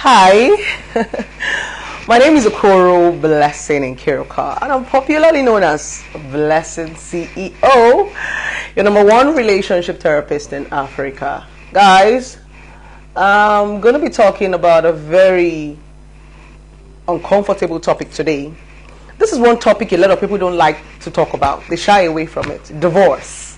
Hi, my name is Okoro Blessing in Kiroka, and I'm popularly known as Blessing CEO, your number one relationship therapist in Africa. Guys, I'm going to be talking about a very uncomfortable topic today. This is one topic a lot of people don't like to talk about. They shy away from it. Divorce.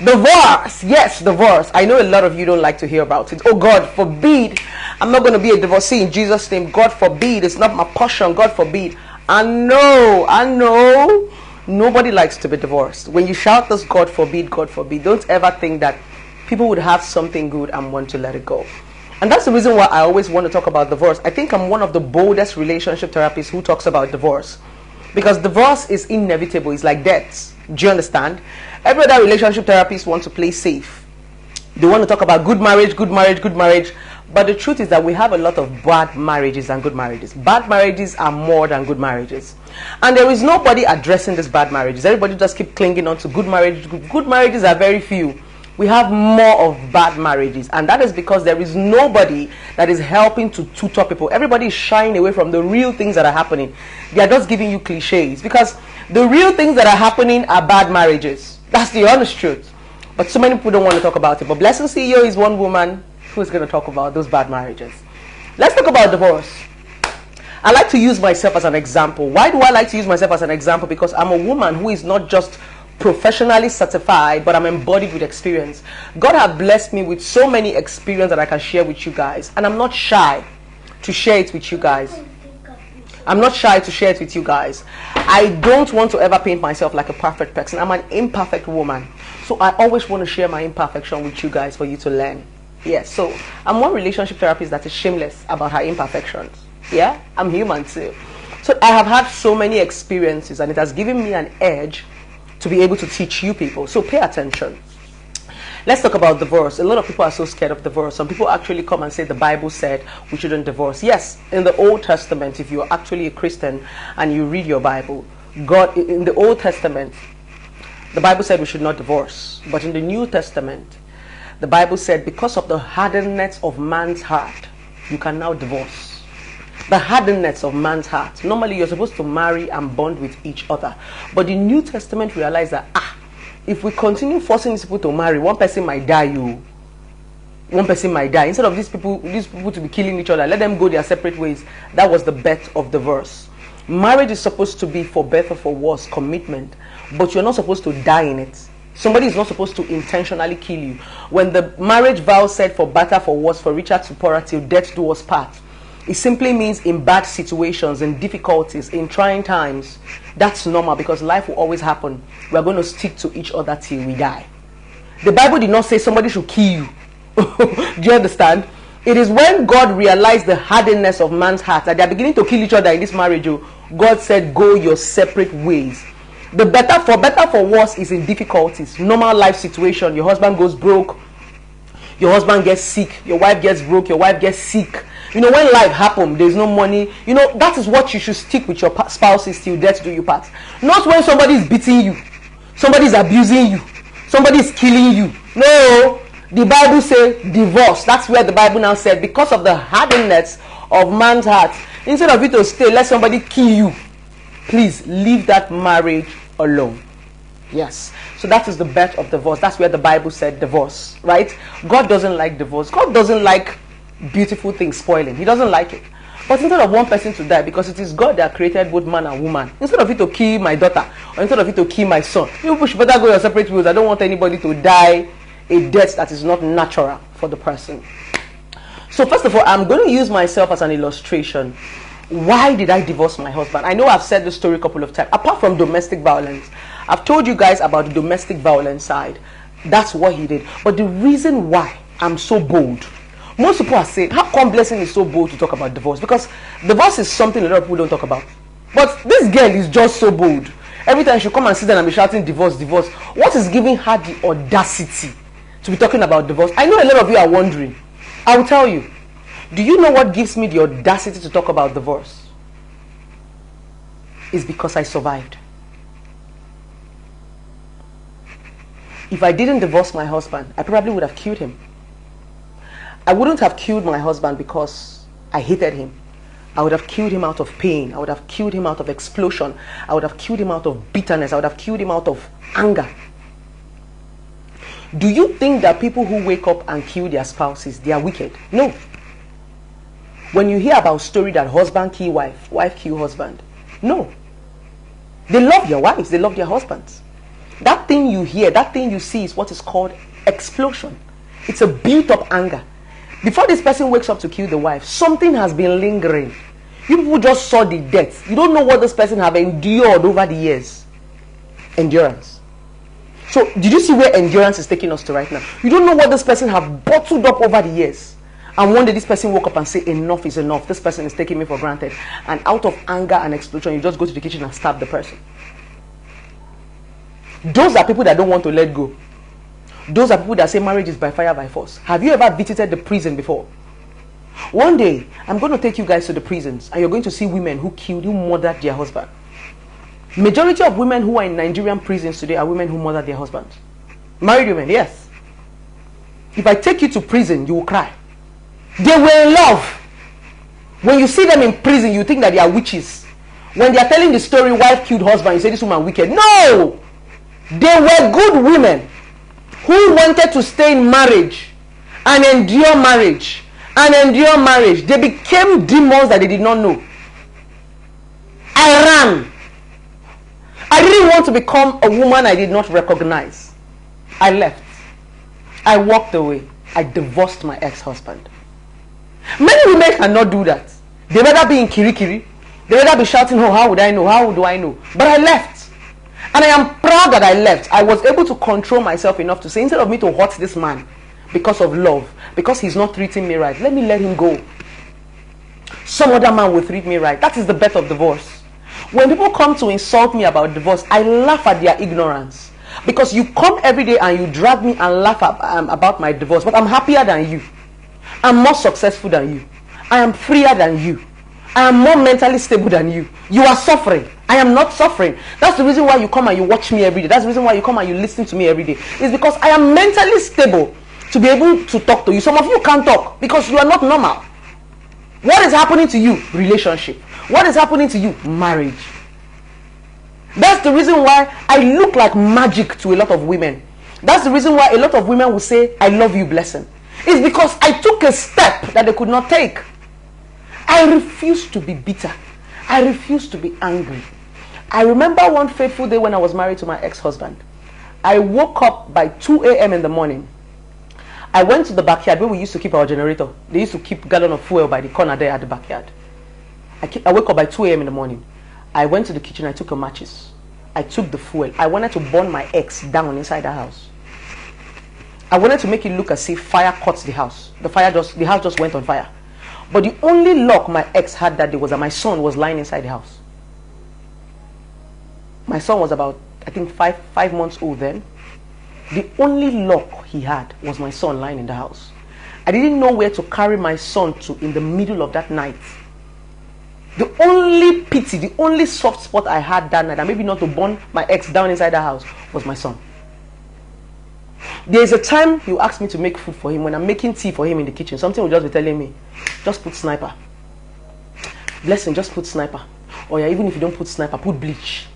Divorce! Yes, divorce. I know a lot of you don't like to hear about it. Oh, God forbid. I'm not going to be a divorcee in Jesus' name. God forbid. It's not my portion. God forbid. I know. Nobody likes to be divorced. When you shout this, God forbid, don't ever think that people would have something good and want to let it go. And that's the reason why I always want to talk about divorce. I think I'm one of the boldest relationship therapists who talks about divorce. Because divorce is inevitable. It's like death. Do you understand? Every other relationship therapist wants to play safe. They want to talk about good marriage. But the truth is that we have a lot of bad marriages and good marriages. Bad marriages are more than good marriages. And there is nobody addressing these bad marriages. Everybody just keep clinging on to good marriages. Good marriages are very few. We have more of bad marriages, and that is because there is nobody that is helping to tutor people. Everybody is shying away from the real things that are happening. They are just giving you cliches, because the real things that are happening are bad marriages. That's the honest truth. But so many people don't want to talk about it. But Blessing CEO is one woman who is going to talk about those bad marriages. Let's talk about divorce. I like to use myself as an example. Why do I like to use myself as an example? Because I'm a woman who is not just professionally certified, but I'm embodied with experience. God has blessed me with so many experience that I can share with you guys, and I'm not shy to share it with you guys. I don't want to ever paint myself like a perfect person. I'm an imperfect woman, so I always want to share my imperfection with you guys for you to learn. Yes, so I'm one relationship therapist that is shameless about her imperfections. Yeah, I'm human too. So I have had so many experiences, and it has given me an edge to be able to teach you people. So pay attention. Let's talk about divorce. A lot of people are so scared of divorce. Some people actually come and say the Bible said we shouldn't divorce. Yes, in the Old Testament, if you're actually a Christian and you read your Bible, God, in the Old Testament, the Bible said we should not divorce. But in the New Testament, the Bible said because of the hardness of man's heart, you can now divorce. The hardness of man's heart. Normally, you're supposed to marry and bond with each other. But the New Testament realized that, if we continue forcing these people to marry, one person might die, one person might die. Instead of these people to be killing each other, let them go their separate ways. That was the birth of the verse. Marriage is supposed to be for better, for worse, commitment. But you're not supposed to die in it. Somebody is not supposed to intentionally kill you. When the marriage vow said for better, for worse, for richer to poorer, till death do us part, it simply means in bad situations, in difficulties, in trying times, that's normal because life will always happen. We're going to stick to each other till we die. The Bible did not say somebody should kill you. Do you understand? It is when God realized the hardness of man's heart that they are beginning to kill each other in this marriage. God said, go your separate ways. The better for worse is in difficulties. Normal life situation. Your husband goes broke. Your husband gets sick. Your wife gets broke. Your wife gets sick. When life happens, there's no money. That is what you should stick with your spouses till death do you part. Not when somebody is beating you, somebody is abusing you, somebody is killing you. No, the Bible says divorce. That's where the Bible now said because of the hardness of man's heart. Instead of you to stay, let somebody kill you. Please leave that marriage alone. Yes. So that is the birth of divorce. That's where the Bible said divorce, right? God doesn't like divorce. God doesn't like beautiful things spoiling. He doesn't like it. But instead of one person to die, because it is God that created both man and woman, instead of you to kill my daughter or instead of you to kill my son, you should better go your separate ways. I don't want anybody to die a death that is not natural for the person. So first of all, I'm going to use myself as an illustration. Why did I divorce my husband? I know I've said this story a couple of times. Apart from domestic violence, I've told you guys about the domestic violence side. That's what he did. But the reason why I'm so bold, most people are saying, how come Blessing is so bold to talk about divorce? Because divorce is something a lot of people don't talk about. But this girl is just so bold. Every time she come and sit down and be shouting divorce, divorce. What is giving her the audacity to be talking about divorce? I know a lot of you are wondering. I will tell you. Do you know what gives me the audacity to talk about divorce? It's because I survived. If I didn't divorce my husband, I probably would have killed him. I wouldn't have killed my husband because I hated him. I would have killed him out of pain. I would have killed him out of explosion. I would have killed him out of bitterness. I would have killed him out of anger. Do you think that people who wake up and kill their spouses, they are wicked? No. When you hear about story that husband kill wife, wife kill husband, no. They love their wives, they love their husbands. That thing you hear, that thing you see is what is called explosion. It's a built up anger. Before this person wakes up to kill the wife, something has been lingering. You people just saw the death. You don't know what this person have endured over the years. Endurance. So, did you see where endurance is taking us to right now? You don't know what this person have bottled up over the years. And one day this person woke up and say, enough is enough. This person is taking me for granted. And out of anger and explosion, you just go to the kitchen and stab the person. Those are people that don't want to let go. Those are people that say marriage is by fire, by force. Have you ever visited the prison before? One day, I'm going to take you guys to the prisons, and you're going to see women who killed, who murdered their husband. Majority of women who are in Nigerian prisons today are women who murdered their husbands. Married women, yes. If I take you to prison, you will cry. They were in love. When you see them in prison, you think that they are witches. When they are telling the story, wife killed husband, you say this woman wicked. No! They were good women who wanted to stay in marriage and endure marriage and endure marriage. They became demons that they did not know. I ran. I didn't want to become a woman I did not recognize. I left. I walked away. I divorced my ex-husband. Many women cannot do that. They rather be in kirikiri. They rather be shouting, oh, how would I know? How do I know? But I left. And I am proud that I left. I was able to control myself enough to say, instead of me to hurt this man because of love, because he's not treating me right, let me let him go. Some other man will treat me right. That is the birth of divorce. When people come to insult me about divorce, I laugh at their ignorance. Because you come every day and you drag me and laugh about my divorce. But I'm happier than you. I'm more successful than you. I am freer than you. I am more mentally stable than you. You are suffering. I am not suffering. That's the reason why you come and you watch me every day. That's the reason why you come and you listen to me every day. It's because I am mentally stable to be able to talk to you. Some of you can't talk because you are not normal. What is happening to you? Relationship. What is happening to you? Marriage. That's the reason why I look like magic to a lot of women. That's the reason why a lot of women will say, I love you, blessing. It's because I took a step that they could not take. I refuse to be bitter. I refuse to be angry. I remember one fateful day when I was married to my ex-husband. I woke up by 2 a.m. in the morning. I went to the backyard where we used to keep our generator. They used to keep a gallon of fuel by the corner there at the backyard. I woke up by 2 a.m. in the morning. I went to the kitchen. I took a matches. I took the fuel. I wanted to burn my ex down inside the house. I wanted to make it look as if fire caught the house. The house just went on fire. But the only luck my ex had that day was that my son was lying inside the house. My son was about, I think, five months old then. The only luck he had was my son lying in the house. I didn't know where to carry my son to in the middle of that night. The only pity, the only soft spot I had that night, and maybe not to burn my ex down inside the house, was my son. There is a time he will ask me to make food for him. When I'm making tea for him in the kitchen, something will just be telling me, just put sniper. Blessing, just put sniper. Or yeah, even if you don't put sniper, put bleach.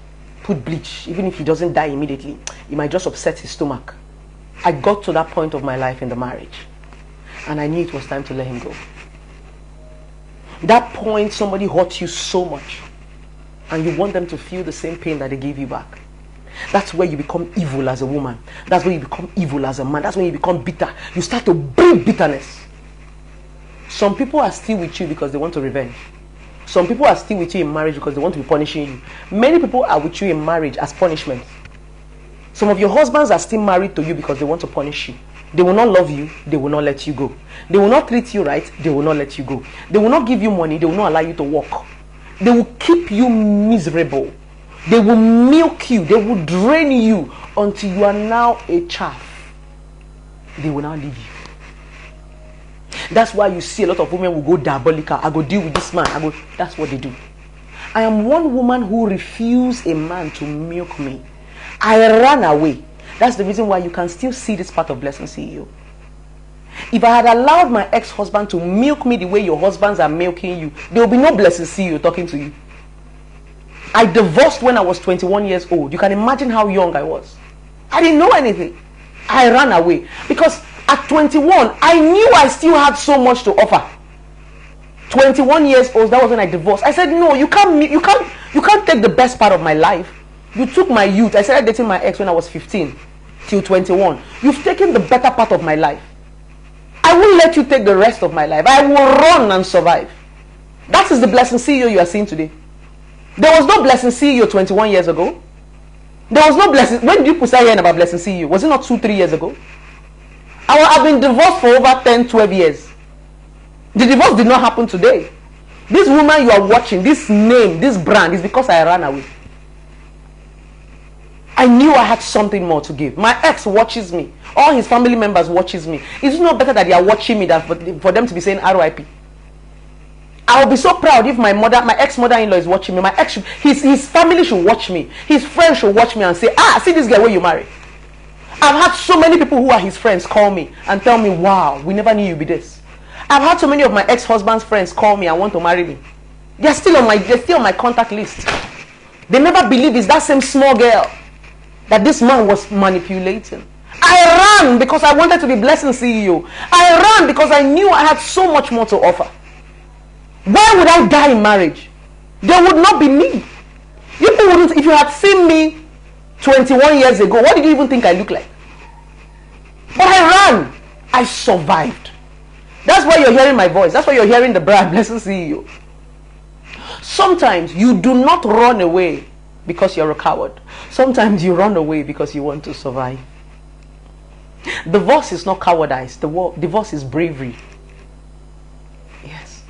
Put bleach. Even if he doesn't die immediately, it might just upset his stomach. I got to that point of my life in the marriage, and I knew it was time to let him go. That point, somebody hurt you so much, and you want them to feel the same pain that they gave you back. That's where you become evil as a woman. That's where you become evil as a man. That's when you become bitter. You start to bring bitterness. Some people are still with you because they want to revenge. Some people are still with you in marriage because they want to be punishing you. Many people are with you in marriage as punishment. Some of your husbands are still married to you because they want to punish you. They will not love you. They will not let you go. They will not treat you right. They will not let you go. They will not give you money. They will not allow you to work. They will keep you miserable. They will milk you. They will drain you until you are now a chaff. They will now leave you. That's why you see a lot of women will go diabolical. I go deal with this man. That's what they do. I am one woman who refused a man to milk me. I ran away. That's the reason why you can still see this part of Blessing CEO. If I had allowed my ex-husband to milk me the way your husbands are milking you, there will be no blessing CEO talking to you. I divorced when I was 21 years old. You can imagine how young I was. I didn't know anything. I ran away because at 21, I knew I still had so much to offer. 21 years old, that was when I divorced. I said, no, you can't take the best part of my life. You took my youth. I started dating my ex when I was 15 till 21. You've taken the better part of my life. I won't let you take the rest of my life. I will run and survive. That is the blessing CEO you are seeing today. There was no blessing CEO 21 years ago. There was no blessing. When did people start hearing about blessing CEO? Was it not 2-3 years ago? I've been divorced for over 10-12 years. The divorce did not happen today. This woman you are watching, this name, this brand, is because I ran away. I knew I had something more to give. My ex watches me. All his family members watches me. Is it not better that they are watching me than for them to be saying RIP? I will be so proud if my ex-mother-in-law is watching me. His family should watch me. His friends should watch me and say, see this guy where you marry. I've had so many people who are his friends call me and tell me, wow, we never knew you'd be this. I've had so many of my ex-husband's friends call me and want to marry me. They're still on my contact list. They never believe it's that same small girl that this man was manipulating. I ran because I wanted to be blessing CEO. I ran because I knew I had so much more to offer. Why would I die in marriage? There would not be me. People wouldn't. If you had seen me 21 years ago, what did you even think I look like? But I ran. I survived. That's why you're hearing my voice. That's why you're hearing the brand blessing CEO. Sometimes you do not run away because you're a coward. Sometimes you run away because you want to survive. Divorce is not cowardice. Divorce is bravery. Yes.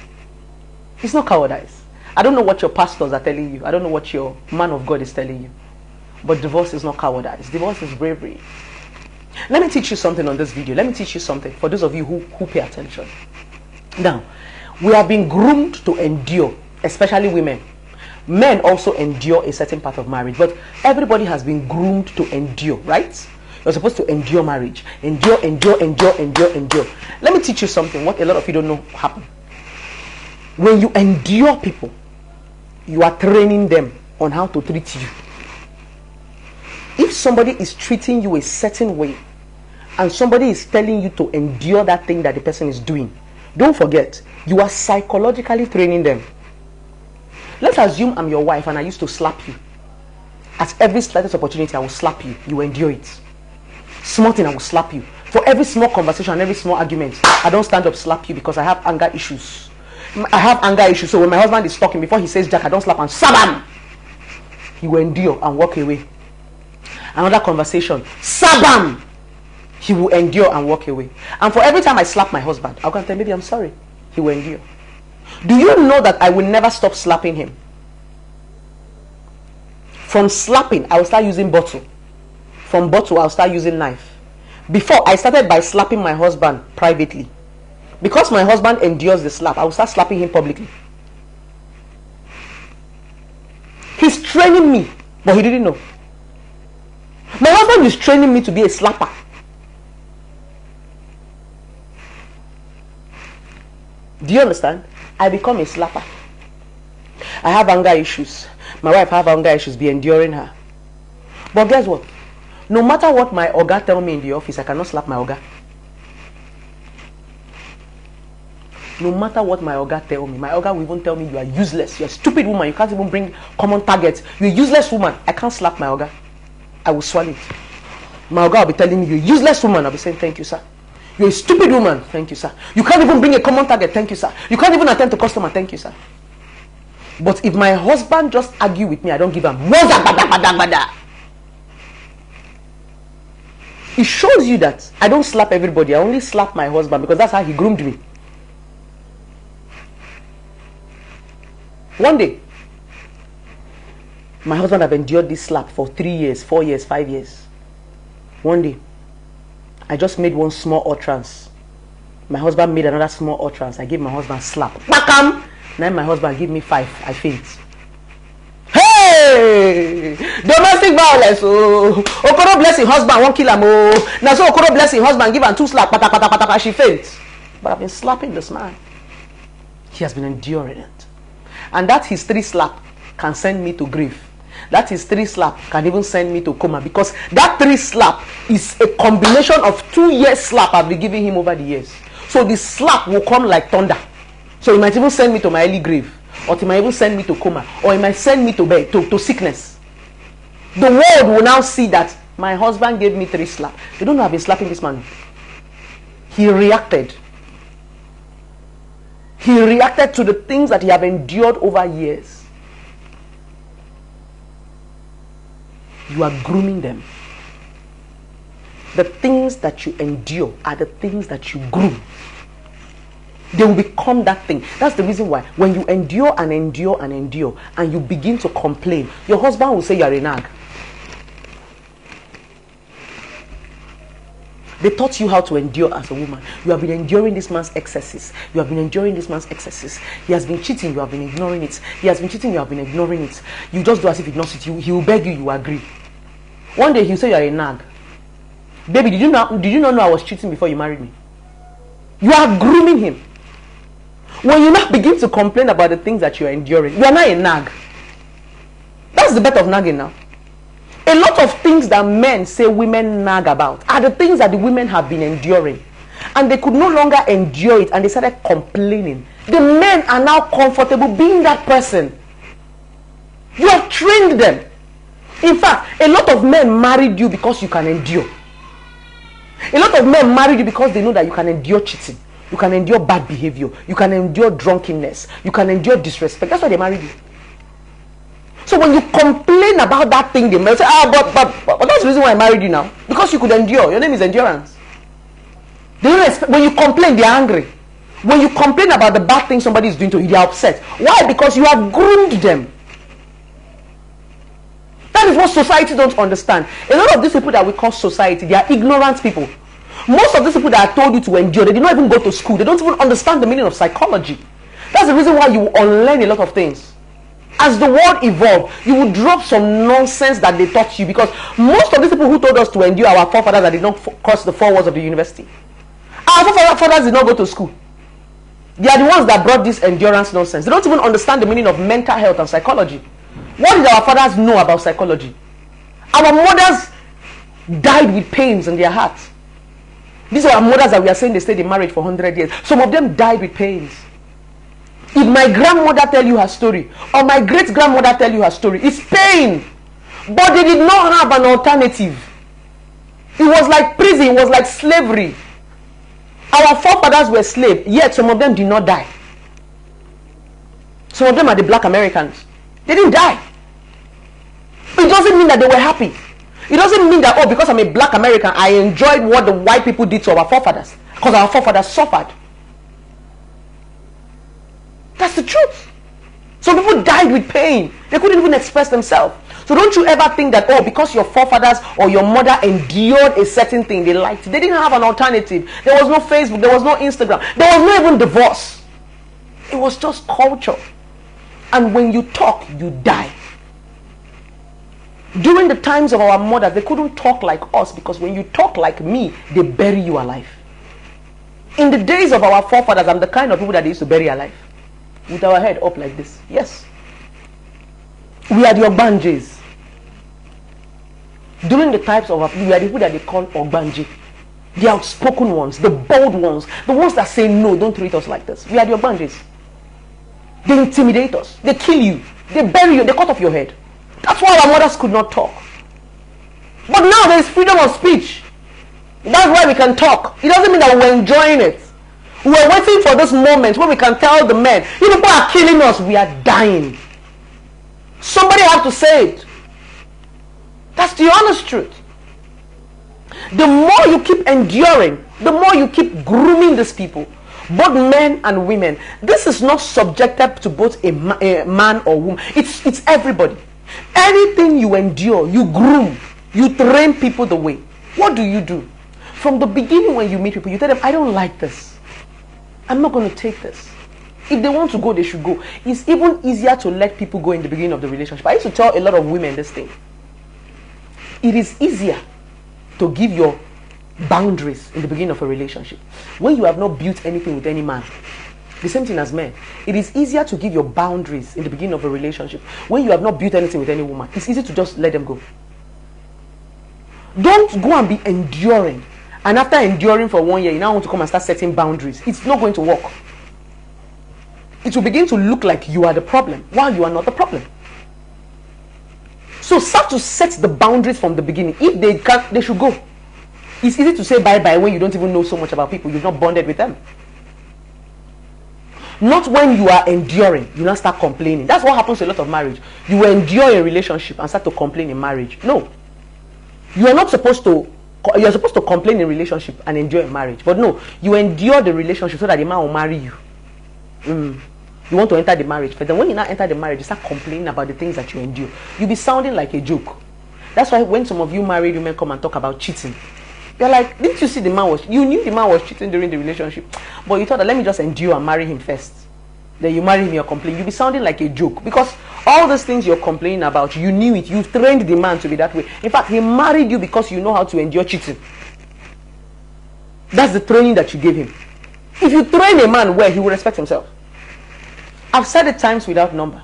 It's not cowardice. I don't know what your pastors are telling you. I don't know what your man of God is telling you. But divorce is not cowardice. Divorce is bravery. Let me teach you something on this video. Let me teach you something for those of you who pay attention. Now, we are being groomed to endure, especially women. Men also endure a certain part of marriage, but everybody has been groomed to endure, right? You're supposed to endure marriage. Endure. Let me teach you something, what a lot of you don't know happen. When you endure people, you are training them on how to treat you. If somebody is treating you a certain way, and somebody is telling you to endure that thing that the person is doing, don't forget, you are psychologically training them. Let's assume I'm your wife and I used to slap you. At every slightest opportunity, I will slap you. You endure it. Small thing, I will slap you. For every small conversation and every small argument, I don't stand up slap you because I have anger issues. I have anger issues. So when my husband is talking, before he says Jack, I don't slap and sabam. He will endure and walk away. Another conversation, sabam. He will endure and walk away. And for every time I slap my husband, I'll go and tell him, maybe I'm sorry. He will endure. Do you know that I will never stop slapping him? From slapping, I will start using bottle. From bottle, I'll start using knife. Before, I started by slapping my husband privately. Because my husband endures the slap, I will start slapping him publicly. He's training me, but he didn't know. My husband is training me to be a slapper. Do you understand? I become a slapper. I have anger issues. My wife have anger issues, be enduring her. But guess what? No matter what my oga tell me in the office, I cannot slap my oga. No matter what my oga tell me, my oga will even tell me you are useless, you're a stupid woman, you can't even bring common targets, you're a useless woman. I can't slap my oga. I will swallow it. My oga will be telling me you're a useless woman. I'll be saying thank you, sir. You're a stupid woman. Thank you, sir. You can't even bring a common target. Thank you, sir. You can't even attend to customer. Thank you, sir. But if my husband just argue with me, I don't give him. It shows you that I don't slap everybody. I only slap my husband because that's how he groomed me. One day, my husband have endured this slap for 3 years, 4 years, 5 years. One day, I just made one small utterance. My husband made another small utterance. I gave my husband a slap. Bakam! Now my husband give me 5. I faint. Hey! Hey, domestic violence. Oh, Okoro bless his husband, won't kill him. Oh, now so Okoro bless his husband, give him 2 slaps, pata pata pata pata, she faints. But I've been slapping this man. He has been enduring it, and that his 3 slap can send me to grief. That his 3 slap can even send me to coma, because that 3 slap is a combination of 2 years slap I've been giving him over the years. So the slap will come like thunder. So he might even send me to my early grave, or he might even send me to coma, or he might send me to bed, to sickness. The world will now see that my husband gave me 3 slaps. They don't know I've been slapping this man. He reacted. He reacted to the things that he have endured over years. You are grooming them. The things that you endure are the things that you groom. They will become that thing. That's the reason why when you endure and endure and endure and you begin to complain, your husband will say you are a nag. They taught you how to endure as a woman. You have been enduring this man's excesses. You have been enduring this man's excesses. He has been cheating, you have been ignoring it. He has been cheating, you have been ignoring it. You just do as if he ignores it. He will beg you, you agree. One day he'll say you are a nag. Baby, did you not know I was cheating before you married me? You are grooming him. When you now begin to complain about the things that you are enduring, you are not a nag. That's the bet of nagging now. A lot of things that men say women nag about are the things that the women have been enduring. And they could no longer endure it and they started complaining. The men are now comfortable being that person. You have trained them. In fact, a lot of men married you because you can endure. A lot of men married you because they know that you can endure cheating. You can endure bad behavior. You can endure drunkenness. You can endure disrespect. That's why they married you. So when you complain about that thing, they may say, but that's the reason why I married you now. Because you could endure. Your name is endurance. They don't expect, when you complain, they're angry. When you complain about the bad thing somebody is doing to you, they're upset. Why? Because you have groomed them. That is what society don't understand. A lot of these people that we call society, they are ignorant people. Most of these people that I told you to endure, they did not even go to school. They don't even understand the meaning of psychology. That's the reason why you unlearn a lot of things. As the world evolved, you will drop some nonsense that they taught you, because most of these people who told us to endure our forefathers that did not cross the 4 walls of the university. Our forefathers did not go to school. They are the ones that brought this endurance nonsense. They don't even understand the meaning of mental health and psychology. What did our fathers know about psychology? Our mothers died with pains in their hearts. These are our mothers that we are saying they stayed in marriage for 100 years. Some of them died with pains. If my grandmother tell you her story, or my great-grandmother tell you her story, it's pain. But they did not have an alternative. It was like prison, it was like slavery. Our forefathers were slaves, yet some of them did not die. Some of them are the black Americans. They didn't die. It doesn't mean that they were happy. It doesn't mean that, oh, because I'm a black American, I enjoyed what the white people did to our forefathers. Because our forefathers suffered. That's the truth. Some people died with pain. They couldn't even express themselves. So don't you ever think that, oh, because your forefathers or your mother endured a certain thing they liked. They didn't have an alternative. There was no Facebook. There was no Instagram. There was no even divorce. It was just culture. And when you talk, you die. During the times of our mothers, they couldn't talk like us, because when you talk like me, they bury you alive. In the days of our forefathers, I'm the kind of people that they used to bury alive. With our head up like this. Yes. We are the Ogbanjes. During the types of we are the people that they call Ogbanje. The outspoken ones, the bold ones, the ones that say no, don't treat us like this. We are the Ogbanjes. They intimidate us. They kill you. They bury you. They cut off your head. That's why our mothers could not talk. But now there is freedom of speech. That's why we can talk. It doesn't mean that we're enjoying it. We're waiting for this moment where we can tell the men, you people are killing us, we are dying. Somebody has to say it. That's the honest truth. The more you keep enduring, the more you keep grooming these people, both men and women. This is not subjected to both a man or woman. It's everybody. Anything you endure, you groom, you train people the way. What do? From the beginning when you meet people, you tell them, I don't like this. I'm not going to take this. If they want to go, they should go. It's even easier to let people go in the beginning of the relationship. I used to tell a lot of women this thing. It is easier to give your boundaries in the beginning of a relationship when you have not built anything with any man. The same thing as men. It is easier to give your boundaries in the beginning of a relationship when you have not built anything with any woman. It's easy to just let them go. Don't go and be enduring, and after enduring for 1 year, you now want to come and start setting boundaries. It's not going to work. It will begin to look like you are the problem while you are not the problem. So start to set the boundaries from the beginning. If they can't, they should go. It's easy to say bye-bye when you don't even know so much about people. You've not bonded with them. Not when you are enduring, you now start complaining. That's what happens to a lot of marriage. You endure a relationship and start to complain in marriage. No. You are not supposed to, you're supposed to complain in relationship and enjoy in marriage. But no, you endure the relationship so that the man will marry you. You want to enter the marriage. But then when you now enter the marriage, you start complaining about the things that you endure. You'll be sounding like a joke. That's why when some of you married women come and talk about cheating, you're like, didn't you see the man was, you knew the man was cheating during the relationship, but you thought that let me just endure and marry him first. Then you marry him, you're complaining. You'll be sounding like a joke because all those things you're complaining about, you knew it. You trained the man to be that way. In fact, he married you because you know how to endure cheating. That's the training that you gave him. If you train a man well, he will respect himself. I've said it times without number.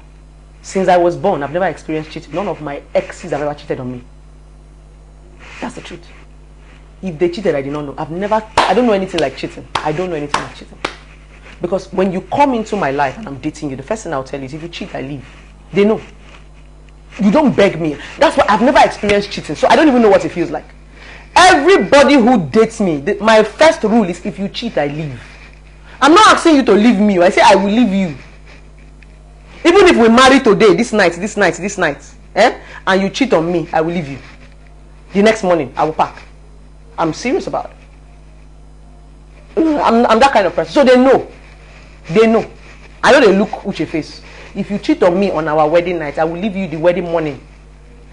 Since I was born, I've never experienced cheating. None of my exes have ever cheated on me. That's the truth. If they cheated, I did not know. I don't know anything like cheating. I don't know anything like cheating. Because when you come into my life and I'm dating you, the first thing I'll tell you is if you cheat, I leave. They know. You don't beg me. That's why I've never experienced cheating. So I don't even know what it feels like. Everybody who dates me, my first rule is if you cheat, I leave. I'm not asking you to leave me. I say I will leave you. Even if we marry today, this night, and you cheat on me, I will leave you. The next morning, I will pack. I'm serious about it. I'm that kind of person. So they know. They know. I know they look with your face. If you cheat on me on our wedding night, I will leave you the wedding morning.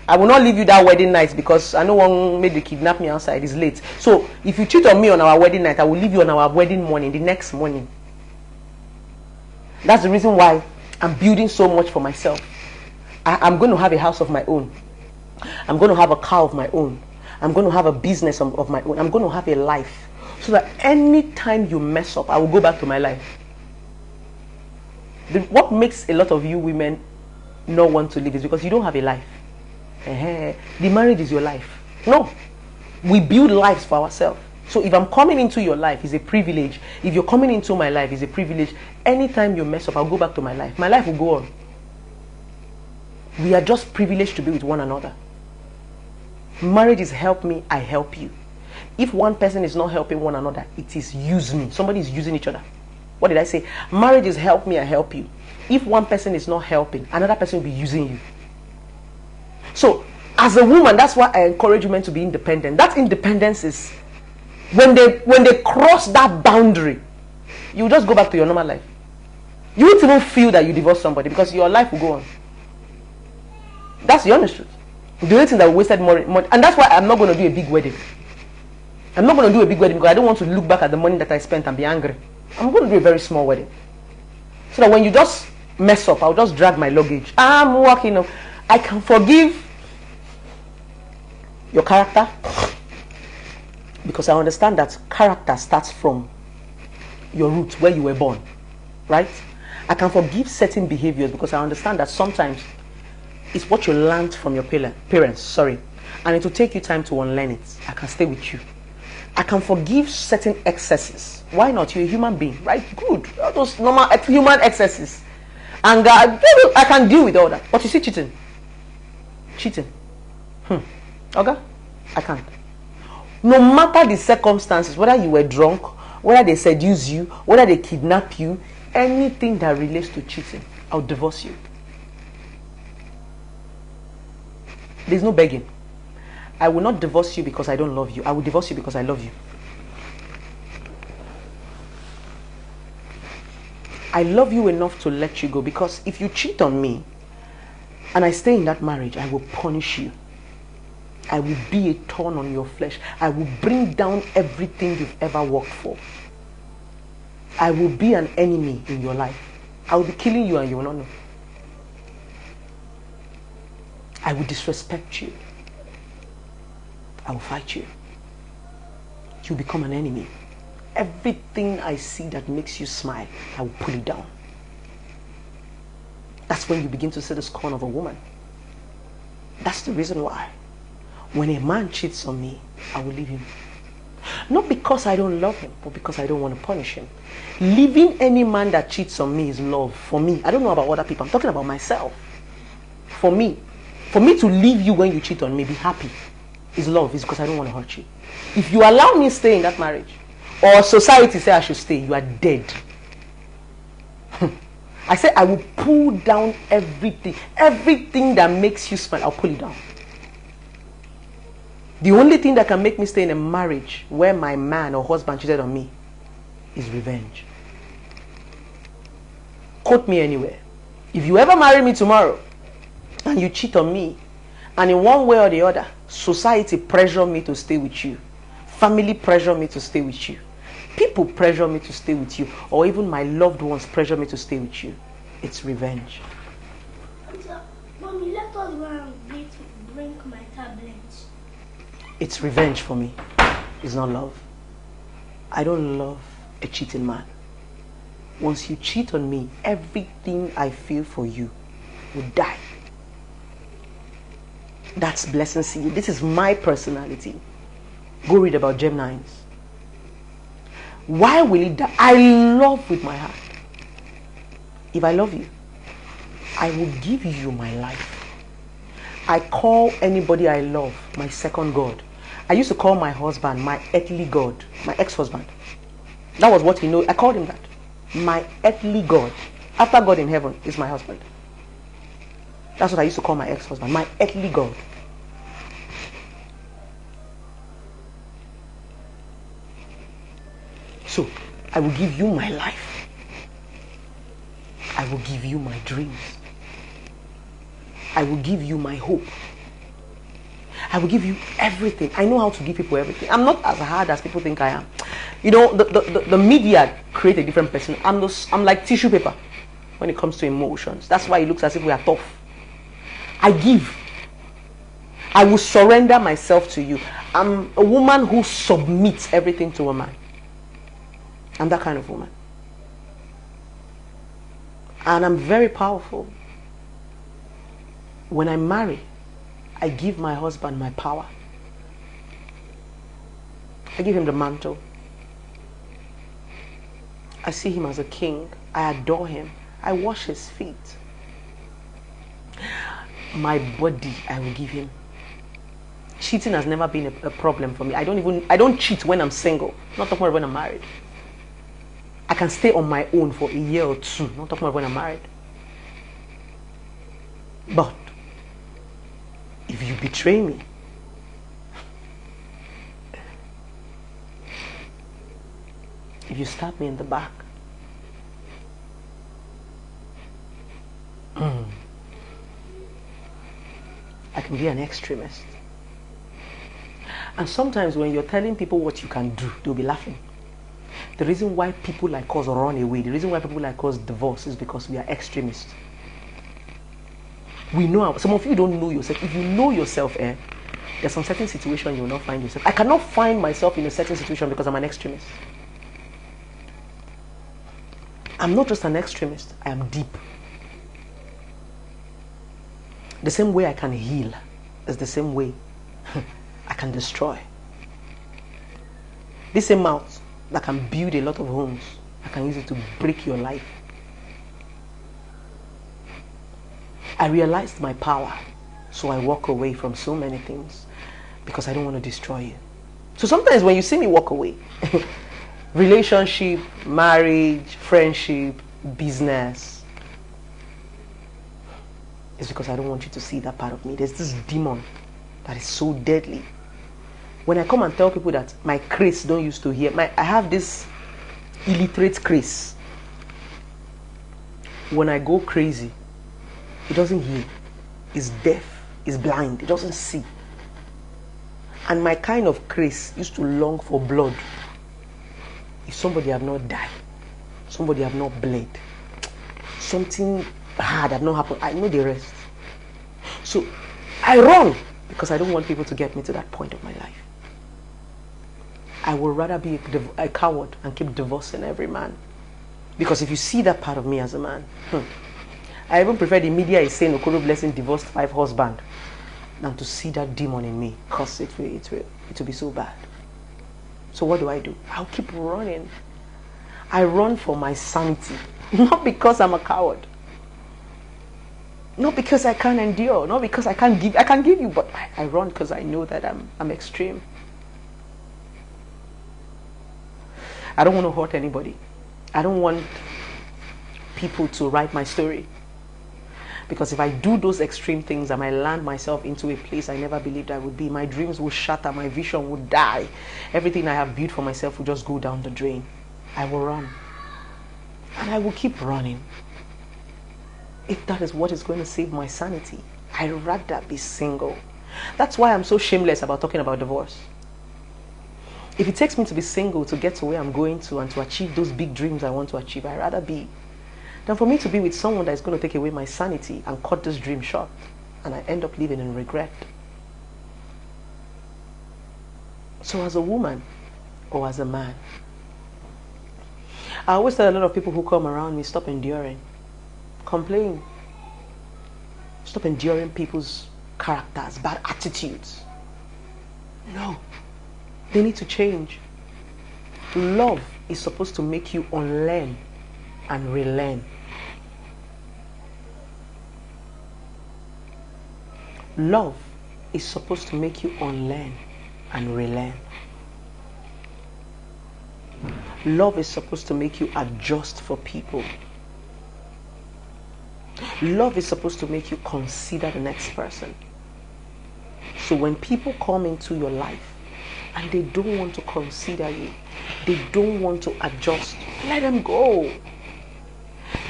I will not leave you that wedding night because I know one made the kidnap me outside. It's late. So if you cheat on me on our wedding night, I will leave you on our wedding morning, the next morning. That's the reason why I'm building so much for myself. I'm going to have a house of my own. I'm going to have a car of my own. I'm going to have a business of my own. I'm going to have a life. So that anytime you mess up, I will go back to my life. What makes a lot of you women not want to live is because you don't have a life. The marriage is your life. No. We build lives for ourselves. So if I'm coming into your life, it's a privilege. If you're coming into my life, it's a privilege. Anytime you mess up, I'll go back to my life. My life will go on. We are just privileged to be with one another. Marriage is help me, I help you. If one person is not helping one another, it is use me. Somebody is using each other. What did I say? Marriage is help me, I help you. If one person is not helping, another person will be using you. So, as a woman, that's why I encourage women to be independent. That independence is, when they cross that boundary, you just go back to your normal life. You won't even feel that you divorced somebody because your life will go on. That's the honest truth. The only thing that wasted more, and that's why I'm not going to do a big wedding. I'm not going to do a big wedding because I don't want to look back at the money that I spent and be angry. I'm going to do a very small wedding. So that when you just mess up, I'll just drag my luggage. I'm walking up. I can forgive your character because I understand that character starts from your roots, where you were born. Right? I can forgive certain behaviors because I understand that sometimes it's what you learned from your parents, and it will take you time to unlearn it. I can stay with you. I can forgive certain excesses. Why not? You're a human being, right? Good. All those normal human excesses. And I can deal with all that. But you see cheating. Okay? I can't. No matter the circumstances, whether you were drunk, whether they seduce you, whether they kidnap you, anything that relates to cheating, I'll divorce you. There's no begging. I will not divorce you because I don't love you. I will divorce you because I love you. I love you enough to let you go because if you cheat on me and I stay in that marriage, I will punish you. I will be a thorn on your flesh. I will bring down everything you've ever worked for. I will be an enemy in your life. I will be killing you and you will not know. I will disrespect you. I will fight you. You become an enemy. Everything I see that makes you smile, I will pull it down. That's when you begin to see the scorn of a woman. That's the reason why. When a man cheats on me, I will leave him. Not because I don't love him, but because I don't want to punish him. Leaving any man that cheats on me is love. For me, I don't know about other people. I'm talking about myself. For me to leave you when you cheat on me, be happy, is love. It's because I don't want to hurt you. If you allow me to stay in that marriage, or society say I should stay, you are dead. I say I will pull down everything. Everything that makes you smile, I'll pull it down. The only thing that can make me stay in a marriage where my man or husband cheated on me is revenge. Quote me anywhere. If you ever marry me tomorrow and you cheat on me, and in one way or the other, society pressure me to stay with you, family pressure me to stay with you, people pressure me to stay with you, or even my loved ones pressure me to stay with you, it's revenge. Mommy, let us go and bring my tablets. It's revenge for me. It's not love. I don't love a cheating man. Once you cheat on me, everything I feel for you will die. That's blessing seed. This is my personality. Go read about Gemini's. Why will it die? I love with my heart. If I love you, I will give you my life. I call anybody I love my second God. I used to call my husband my earthly God, my ex-husband. That was what he knew. I called him that. My earthly God. After God in heaven is my husband. That's what I used to call my ex-husband, my earthly God. So, I will give you my life. I will give you my dreams. I will give you my hope. I will give you everything. I know how to give people everything. I'm not as hard as people think I am. You know, the media create a different person. I'm like tissue paper when it comes to emotions. That's why it looks as if we are tough. I give. I will surrender myself to you. I'm a woman who submits everything to a man. I'm that kind of woman. And I'm very powerful. When I marry, I give my husband my power. I give him the mantle. I see him as a king. I adore him. I wash his feet. My body, I will give him. Cheating has never been a problem for me. I don't cheat when I'm single. Not talking about when I'm married. I can stay on my own for a year or two. Not talking about when I'm married. But if you betray me, if you stab me in the back, I can be an extremist. And sometimes when you're telling people what you can do, they'll be laughing. The reason why people like us run away, the reason why people like us divorce is because we are extremists. We know, some of you don't know yourself. If you know yourself, there's some certain situation you will not find yourself. I cannot find myself in a certain situation because I'm an extremist. I'm not just an extremist, I am deep. The same way I can heal is the same way I can destroy. This same mouth that can build a lot of homes, I can use it to break your life. I realized my power, so I walk away from so many things because I don't want to destroy you. So sometimes when you see me walk away, relationship, marriage, friendship, business, it's because I don't want you to see that part of me. There's this demon that is so deadly. When I come and tell people that my grace don't used to hear, I have this illiterate grace. When I go crazy, it doesn't hear. It's deaf. It's blind. It doesn't see. And my kind of grace used to long for blood. If somebody have not died, somebody have not bled, something hard had not happened, I know the rest. So I run because I don't want people to get me to that point of my life. I would rather be a coward and keep divorcing every man. Because if you see that part of me as a man, I even prefer the media is saying Okoro Blessing divorced 5 husbands than to see that demon in me, because it will be so bad. So what do? I'll keep running. I run for my sanity, not because I'm a coward, not because I can't endure, not because I can't give. I can give you, but I run because I know that I'm extreme. I don't want to hurt anybody. I don't want people to write my story. Because if I do those extreme things, I might land myself into a place I never believed I would be. My dreams will shatter. My vision will die. Everything I have built for myself will just go down the drain. I will run. And I will keep running. If that is what is going to save my sanity, I'd rather be single. That's why I'm so shameless about talking about divorce. If it takes me to be single to get to where I'm going to and to achieve those big dreams I want to achieve, I'd rather be than for me to be with someone that is going to take away my sanity and cut this dream short, and I end up living in regret. So as a woman or as a man, I always tell a lot of people who come around me, stop enduring. Complain. Stop enduring people's characters, bad attitudes. No. They need to change. Love is supposed to make you unlearn and relearn. Love is supposed to make you unlearn and relearn. Love is supposed to make you adjust for people. Love is supposed to make you consider the next person. So when people come into your life and they don't want to consider you, they don't want to adjust, let them go.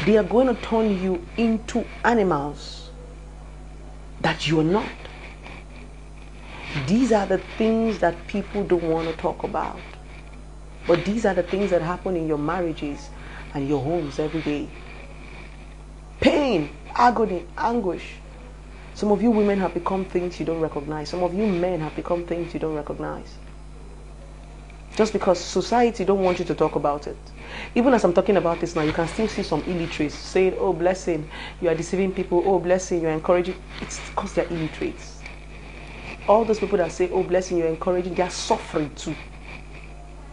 They are going to turn you into animals that you're not. These are the things that people don't want to talk about. But these are the things that happen in your marriages and your homes every day. Pain, agony, anguish. Some of you women have become things you don't recognize. Some of you men have become things you don't recognize. Just because society don't want you to talk about it. Even as I'm talking about this now, you can still see some illiterates saying, oh blessing, you are deceiving people. Oh blessing, you're encouraging. It's because they're illiterates. All those people that say, oh blessing, you're encouraging, they are suffering too.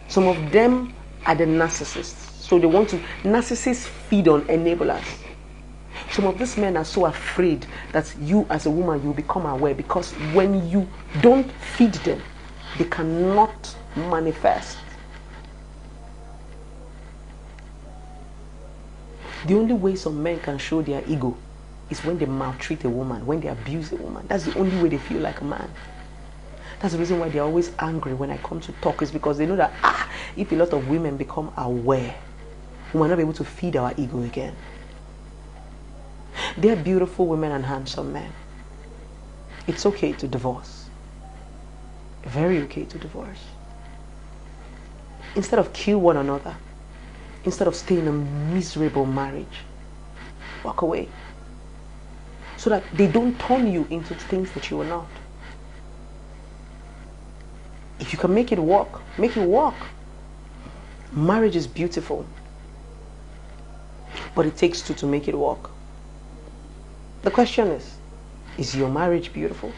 Some of them are the narcissists. So they want to, narcissists feed on enablers. Some of these men are so afraid that you as a woman, you become aware, because when you don't feed them, they cannot manifest. The only way some men can show their ego is when they maltreat a woman, when they abuse a woman. That's the only way they feel like a man. That's the reason why they're always angry when I come to talk, is because they know that if a lot of women become aware, we might not be able to feed our ego again. They're beautiful women and handsome men. It's okay to divorce. Very okay to divorce. Instead of kill one another, instead of stay in a miserable marriage, walk away. So that they don't turn you into things that you are not. If you can make it work, make it work. Marriage is beautiful, but it takes two to make it work. The question is your marriage beautiful?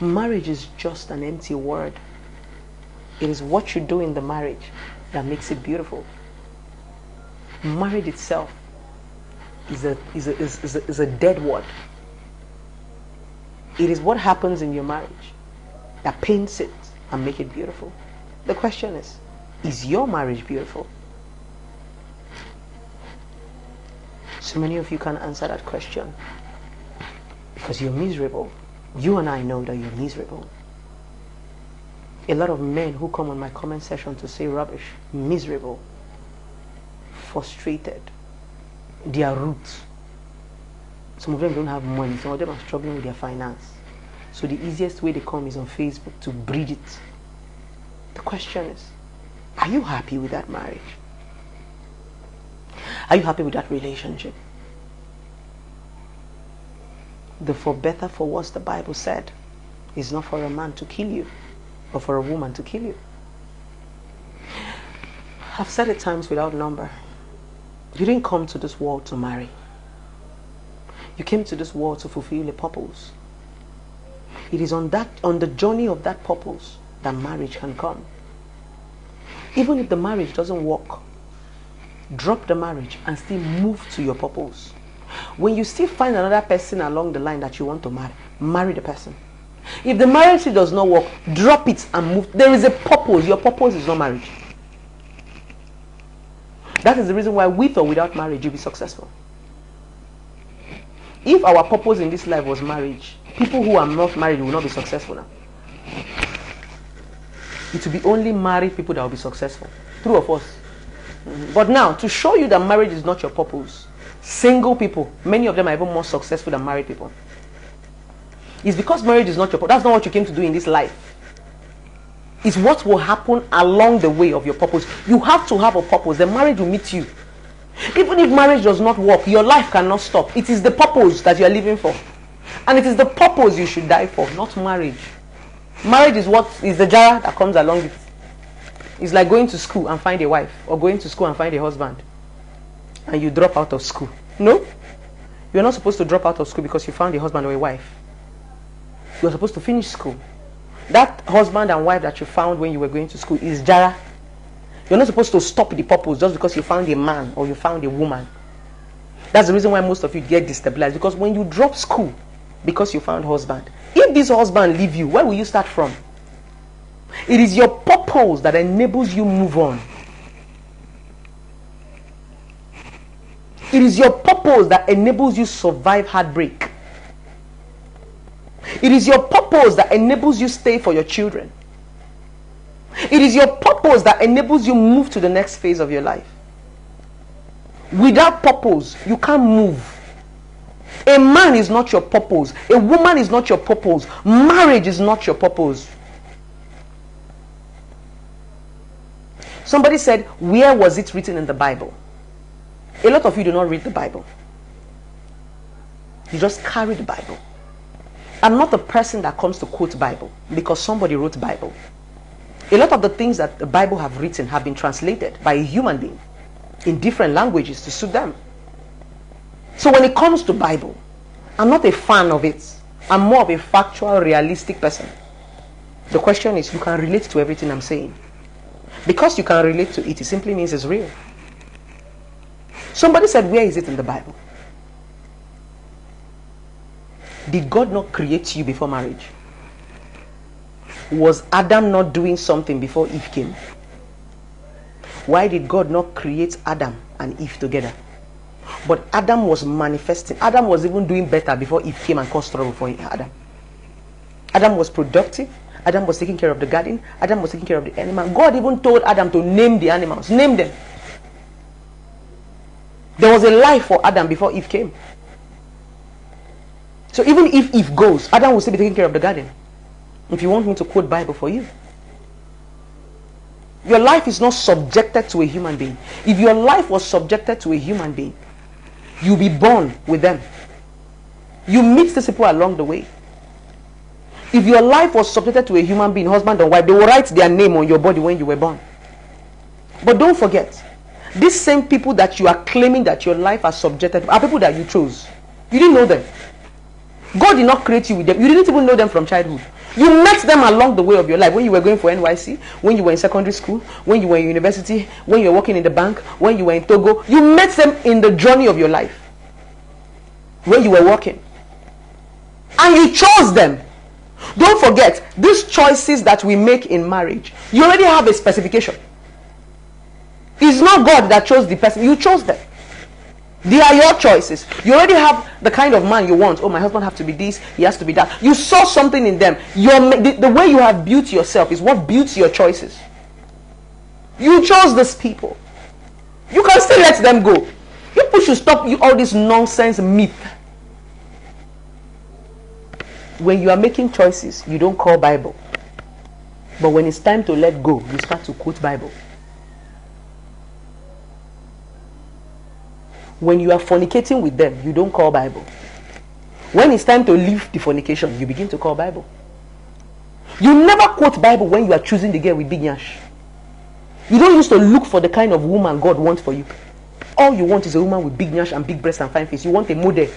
Marriage is just an empty word. It is what you do in the marriage that makes it beautiful. Marriage itself is a dead word. It is what happens in your marriage that paints it and make it beautiful. The question is your marriage beautiful? So many of you can't answer that question because you're miserable. You and I know that you're miserable. A lot of men who come on my comment section to say rubbish, miserable, frustrated, their roots. Some of them don't have money. Some of them are struggling with their finance. So the easiest way they come is on Facebook to breed it. The question is, are you happy with that marriage? Are you happy with that relationship? The for better, for worse, the Bible said, is not for a man to kill you, or for a woman to kill you. I've said it times without number. You didn't come to this world to marry. You came to this world to fulfill a purpose. It is on the journey of that purpose that marriage can come. Even if the marriage doesn't work, drop the marriage and still move to your purpose. When you still find another person along the line that you want to marry, marry the person. If the marriage still does not work, drop it and move. There is a purpose. Your purpose is not marriage. That is the reason why with or without marriage, you'll be successful. If our purpose in this life was marriage, people who are not married will not be successful now. It will be only married people that will be successful. True of us. But now, to show you that marriage is not your purpose, single people, many of them are even more successful than married people. It's because marriage is not your purpose. That's not what you came to do in this life. It's what will happen along the way of your purpose. You have to have a purpose. The marriage will meet you. Even if marriage does not work, your life cannot stop. It is the purpose that you are living for. And it is the purpose you should die for, not marriage. Marriage is what is the jar that comes along with it. It's like going to school and find a wife, or going to school and find a husband, and you drop out of school. No, you're not supposed to drop out of school because you found a husband or a wife. You're supposed to finish school. That husband and wife that you found when you were going to school is jara. You're not supposed to stop the purpose just because you found a man or you found a woman. That's the reason why most of you get destabilized, because when you drop school because you found husband, if this husband leave you, where will you start from? It is your purpose that enables you move on. It is your purpose that enables you survive heartbreak. It is your purpose that enables you stay for your children. It is your purpose that enables you move to the next phase of your life. Without purpose, you can't move. A man is not your purpose. A woman is not your purpose. Marriage is not your purpose. Somebody said, where was it written in the Bible? A lot of you do not read the Bible. You just carry the Bible. I'm not the person that comes to quote Bible because somebody wrote Bible. A lot of the things that the Bible have written have been translated by a human being in different languages to suit them. So when it comes to Bible, I'm not a fan of it. I'm more of a factual, realistic person. The question is, you can relate to everything I'm saying. Because you can relate to it, it simply means it's real. Somebody said, where is it in the Bible? Did God not create you before marriage? Was Adam not doing something before Eve came? Why did God not create Adam and Eve together? But Adam was manifesting. Adam was even doing better before Eve came and caused trouble for Adam. Adam was productive. Adam was taking care of the garden. Adam was taking care of the animal. God even told Adam to name the animals. Name them. There was a life for Adam before Eve came. So even if Eve goes, Adam will still be taking care of the garden. If you want me to quote Bible for you. Your life is not subjected to a human being. If your life was subjected to a human being, you'll be born with them. You meet these people along the way. If your life was subjected to a human being, husband and wife, they will write their name on your body when you were born. But don't forget, these same people that you are claiming that your life is subjected to are people that you chose. You didn't know them. God did not create you with them. You didn't even know them from childhood. You met them along the way of your life. When you were going for NYC, when you were in secondary school, when you were in university, when you were working in the bank, when you were in Togo. You met them in the journey of your life. When you were working. And you chose them. Don't forget, these choices that we make in marriage, you already have a specification. It's not God that chose the person. You chose them. They are your choices. You already have the kind of man you want. Oh, my husband has to be this, he has to be that. You saw something in them. The way you have built yourself is what builds your choices. You chose these people. You can still let them go. People should stop all this nonsense myth. When you are making choices, you don't call Bible. But when it's time to let go, you start to quote Bible. When you are fornicating with them, you don't call Bible. When it's time to leave the fornication, you begin to call Bible. You never quote Bible when you are choosing the girl with big yash. You don't used to look for the kind of woman God wants for you. All you want is a woman with big yash and big breast and fine face. You want a model.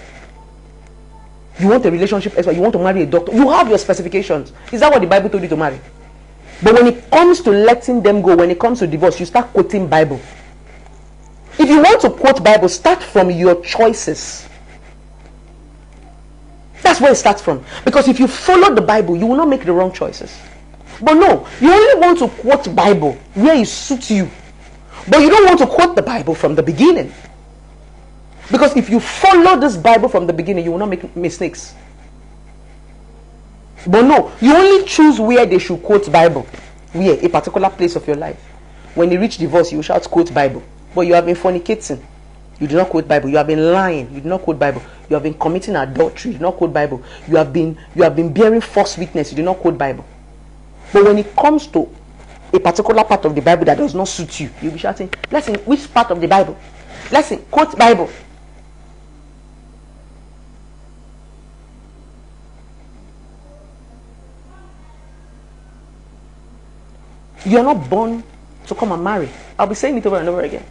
You want a relationship expert. You want to marry a doctor. You have your specifications. Is that what the Bible told you to marry? But when it comes to letting them go, when it comes to divorce, you start quoting Bible. If you want to quote Bible, start from your choices. That's where it starts from. Because if you follow the Bible, you will not make the wrong choices. But no, you only want to quote Bible where it suits you. But you don't want to quote the Bible from the beginning. Because if you follow this Bible from the beginning, you will not make mistakes. But no, you only choose where they should quote Bible. Where? A particular place of your life. When you reach divorce, you shout quote Bible. But you have been fornicating. You do not quote Bible. You have been lying. You do not quote Bible. You have been committing adultery. You do not quote Bible. You have been bearing false witness. You do not quote Bible. But when it comes to a particular part of the Bible that does not suit you, you'll be shouting, "Listen, which part of the Bible? Listen, quote Bible." You are not born to come and marry. I'll be saying it over and over again.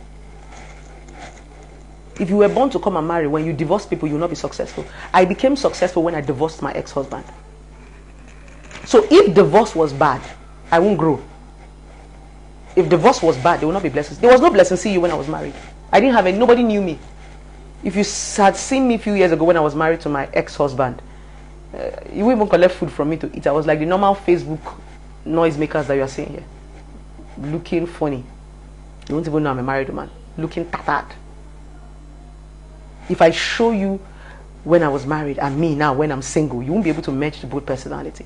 If you were born to come and marry, when you divorce people, you will not be successful. I became successful when I divorced my ex-husband. So if divorce was bad, I won't grow. If divorce was bad, there will not be blessings. There was no blessing seeing you when I was married. I didn't have any. Nobody knew me. If you had seen me a few years ago when I was married to my ex-husband, you wouldn't even collect food from me to eat. I was like the normal Facebook noisemakers that you are seeing here. Looking funny. You won't even know I'm a married man. Looking tattered. If I show you when I was married and me now when I'm single, you won't be able to match the both personality.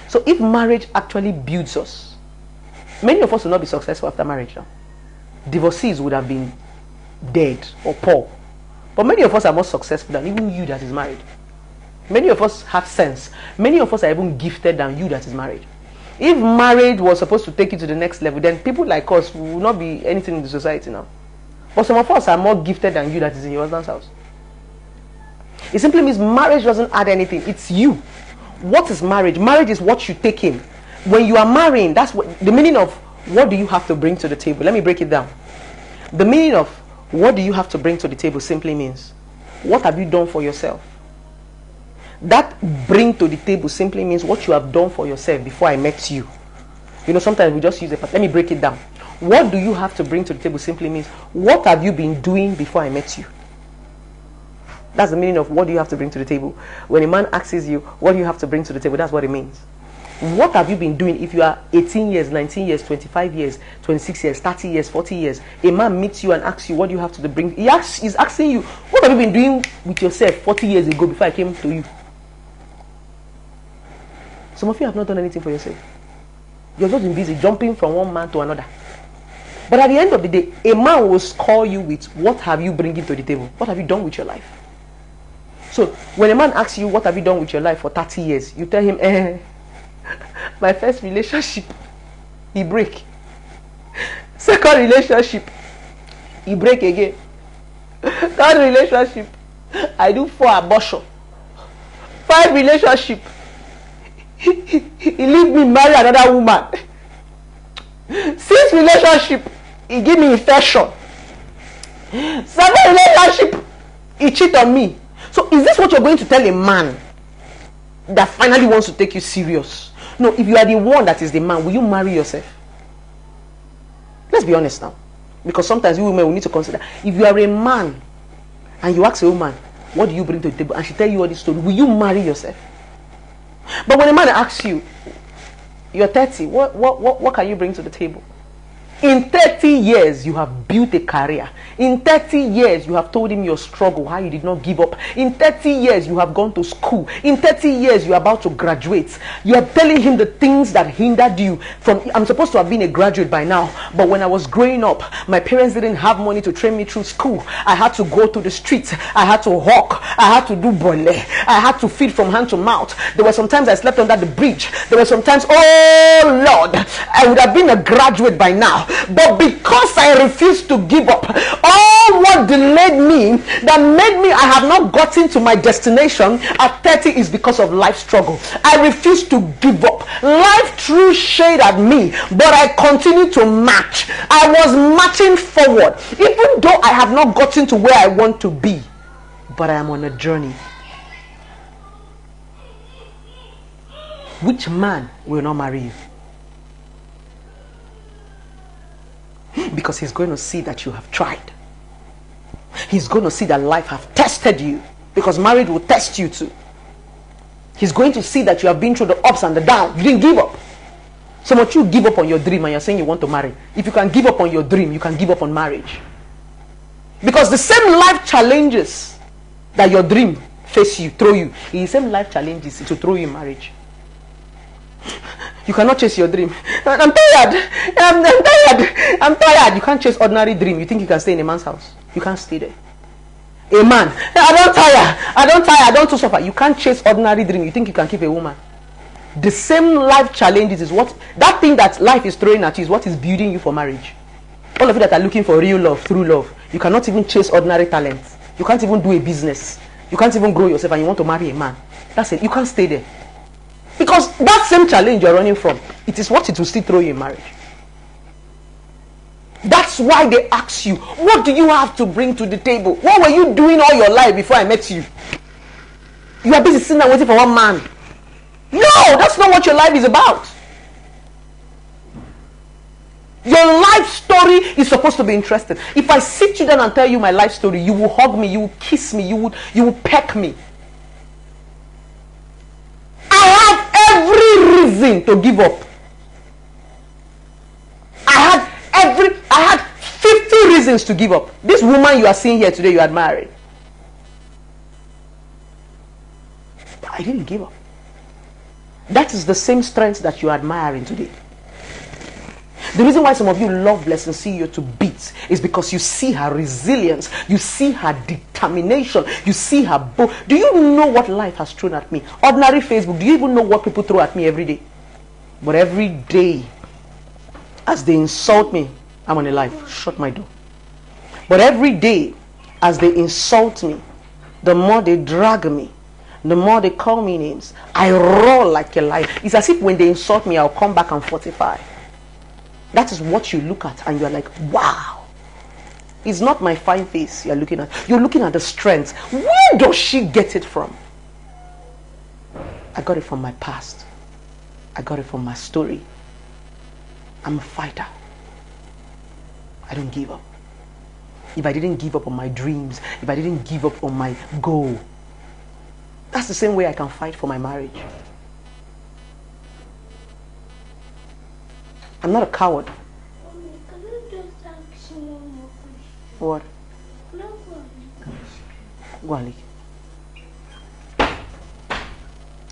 So if marriage actually builds us, many of us will not be successful after marriage now. Divorcees would have been dead or poor. But many of us are more successful than even you that is married. Many of us have sense. Many of us are even gifted than you that is married. If marriage was supposed to take you to the next level, then people like us will not be anything in the society now. But some of us are more gifted than you that is in your husband's house. It simply means marriage doesn't add anything. It's you. What is marriage? Marriage is what you take in. When you are marrying, that's what the meaning of what do you have to bring to the table. Let me break it down. The meaning of what do you have to bring to the table simply means what have you done for yourself? That bring to the table simply means what you have done for yourself before I met you. You know, sometimes we just use it. Let me break it down. What do you have to bring to the table simply means what have you been doing before I met you? That's the meaning of what do you have to bring to the table. When a man asks you what do you have to bring to the table, that's what it means. What have you been doing? If you are 18 years, 19 years, 25 years, 26 years, 30 years, 40 years, a man meets you and asks you what do you have to bring. He's asking you, what have you been doing with yourself 40 years ago before I came to you? Some of you have not done anything for yourself. You're just been busy jumping from one man to another. But at the end of the day, a man will call you with what have you bringing to the table? What have you done with your life? So when a man asks you what have you done with your life for 30 years, you tell him, my first relationship, he break. Second relationship, he break again. Third relationship, I do 4 abortion. 5 relationship, he leave me marry another woman. 6 relationship, he give me infection. 7 relationship, he cheat on me. So is this what you're going to tell a man that finally wants to take you serious? No, if you are the one that is the man, will you marry yourself? Let's be honest now. Because sometimes we women will need to consider. If you are a man and you ask a woman, what do you bring to the table? And she tell you all this story, will you marry yourself? But when a man asks you, you're 30, what can you bring to the table? In 30 years, you have built a career. In 30 years, you have told him your struggle, how you did not give up. In 30 years, you have gone to school. In 30 years, you are about to graduate. You are telling him the things that hindered you from, I'm supposed to have been a graduate by now, but when I was growing up, my parents didn't have money to train me through school. I had to go to the streets. I had to hawk. I had to do bole. I had to feed from hand to mouth. There were sometimes I slept under the bridge. There were sometimes, oh Lord, I would have been a graduate by now. But because I refused to give up, all what the delayed me, that made me, I have not gotten to my destination at 30 is because of life struggle. I refuse to give up. Life threw shade at me, but I continue to march. I was marching forward, even though I have not gotten to where I want to be, but I am on a journey. Which man will not marry you? Because he's going to see that you have tried. He's going to see that life have tested you, because marriage will test you too. He's going to see that you have been through the ups and the downs. You didn't give up. So much you give up on your dream and you're saying you want to marry. If you can give up on your dream, you can give up on marriage. Because the same life challenges that your dream face you, throw you, the same life challenges to throw you in marriage. You cannot chase your dream. I'm tired. I'm tired. You can't chase ordinary dream. You think you can stay in a man's house? You can't stay there. A man, I don't suffer. You can't chase ordinary dream. You think you can keep a woman? The same life challenges is what, that thing that life is throwing at you is what is building you for marriage. All of you that are looking for real love, true love, you cannot even chase ordinary talents. You can't even do a business. You can't even grow yourself, and you want to marry a man. That's it. You can't stay there. Because that same challenge you're running from, it is what it will still throw you in marriage. That's why they ask you, what do you have to bring to the table? What were you doing all your life before I met you? You are busy sitting and waiting for one man. No, that's not what your life is about. Your life story is supposed to be interesting. If I sit you down and tell you my life story, you will hug me, you will kiss me, you will peck me. I have every reason to give up. I had 50 reasons to give up. This woman you are seeing here today, you had married. But I didn't give up. That is the same strength that you are admiring today. The reason why some of you love Blessing CEO to bits is because you see her resilience, you see her determination, you see her do you know what life has thrown at me? Ordinary Facebook, do you even know what people throw at me every day? But every day, as they insult me, I'm on a live. Shut my door. But every day, as they insult me, the more they drag me, the more they call me names, I roll like a lion. It's as if when they insult me, I'll come back and fortify. That is what you look at, and you're like, wow. It's not my fine face you're looking at. You're looking at the strength. Where does she get it from? I got it from my past. I got it from my story. I'm a fighter. I don't give up. If I didn't give up on my dreams, if I didn't give up on my goal, that's the same way I can fight for my marriage. I'm not a coward. Mommy, can you just ask me one more question? What? No, Go on, Lee.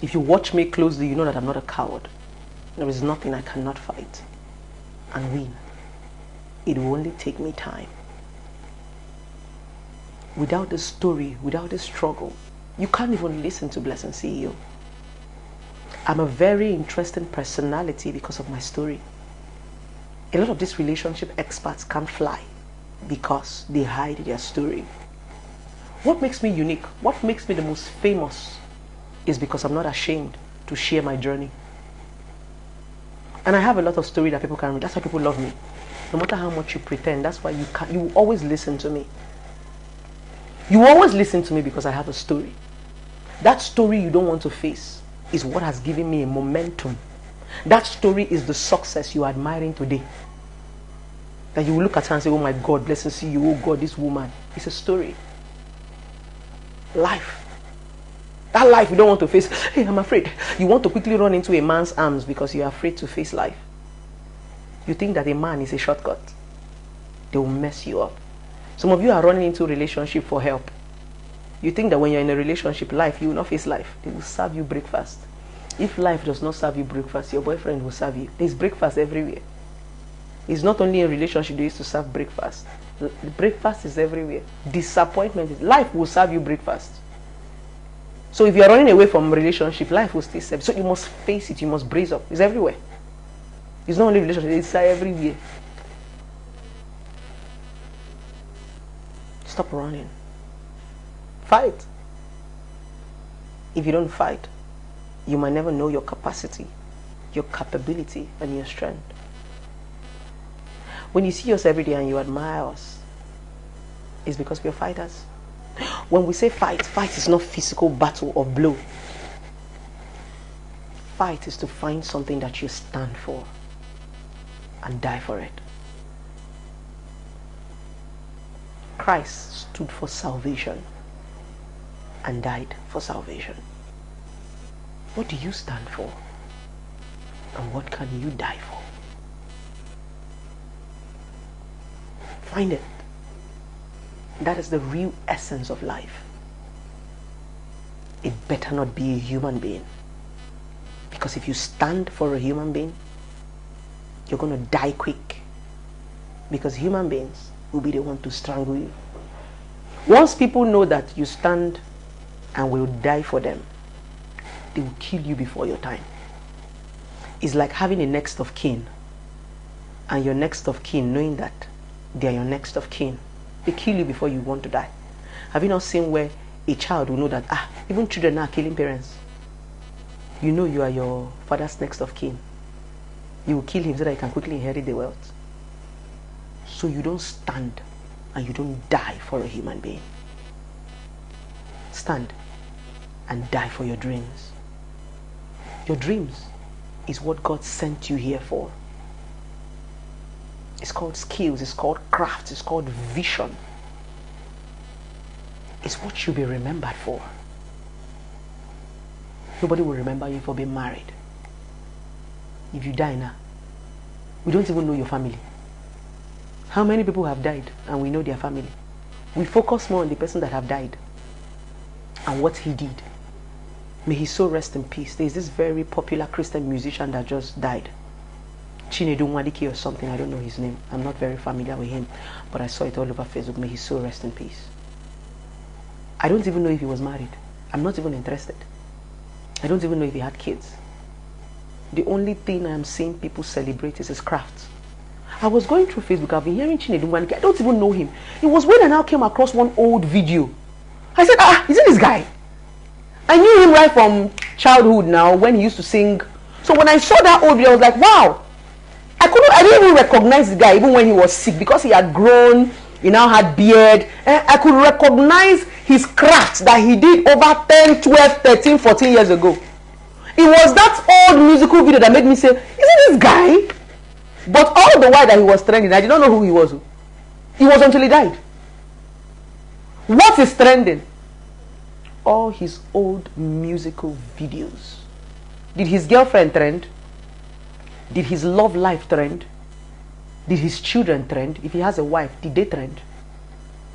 If you watch me closely, you know that I'm not a coward. There is nothing I cannot fight and win. It will only take me time. Without the story, without the struggle, you can't even listen to Blessing CEO. I'm a very interesting personality because of my story. A lot of these relationship experts can't fly because they hide their story. What makes me unique, what makes me the most famous, is because I'm not ashamed to share my journey. And I have a lot of story that people can read. That's why people love me. No matter how much you pretend, that's why you will always listen to me. You always listen to me because I have a story. That story you don't want to face is what has given me a momentum. That story is the success you are admiring today. That you will look at her and say, oh my God, Blessing CEO, oh God, this woman. It's a story. Life. That life you don't want to face. Hey, I'm afraid. You want to quickly run into a man's arms because you're afraid to face life. You think that a man is a shortcut. They will mess you up. Some of you are running into a relationship for help. You think that when you're in a relationship, life, you will not face life. They will serve you breakfast. If life does not serve you breakfast, your boyfriend will serve you. There's breakfast everywhere. It's not only in relationship they used to serve breakfast. The breakfast is everywhere. Disappointment is, life will serve you breakfast. So if you're running away from relationship, life will still serve. So you must face it, you must brace up. It's everywhere. It's not only relationship, it's everywhere. stop running. Fight. If you don't fight, you might never know your capacity, your capability, and your strength. When you see us every day and you admire us, it's because we're fighters. When we say fight, fight is not physical battle or blow. Fight is to find something that you stand for and die for it. Christ stood for salvation and died for salvation. What do you stand for? And what can you die for? Find it. That is the real essence of life. It better not be a human being. Because if you stand for a human being, you're going to die quick. Because human beings will be the one to strangle you. Once people know that you stand and will die for them, they will kill you before your time. It's like having a next of kin, and your next of kin knowing that they are your next of kin. They kill you before you want to die. Have you not seen where a child will know that, even children are killing parents? You know you are your father's next of kin. You will kill him so that he can quickly inherit the wealth. So you don't stand and you don't die for a human being. Stand and die for your dreams. Your dreams is what God sent you here for. It's called skills, it's called craft, it's called vision. It's what you'll be remembered for. Nobody will remember you for being married. If you die now, we don't even know your family. How many people have died and we know their family? We focus more on the person that have died and what he did. May his soul rest in peace. There is this very popular Christian musician that just died. Chinedu Nwadike or something, I don't know his name. I'm not very familiar with him, but I saw it all over Facebook. May his soul rest in peace. I don't even know if he was married. I'm not even interested. I don't even know if he had kids. The only thing I am seeing people celebrate is his craft. I was going through Facebook, I've been hearing Chinedu Nwadike. I don't even know him. It was when I now came across one old video. I said, is it this guy? I knew him right from childhood now, when he used to sing. So when I saw that old video, I was like, wow. I didn't even recognize the guy even when he was sick, because he had grown, he now had beard. I could recognize his craft that he did over 10, 12, 13, 14 years ago. It was that old musical video that made me say, isn't this guy? But all the while that he was trending, I did not know who he was. It was until he died. What is trending? All his old musical videos. Did his girlfriend trend? Did his love life trend? Did his children trend? If he has a wife, did they trend?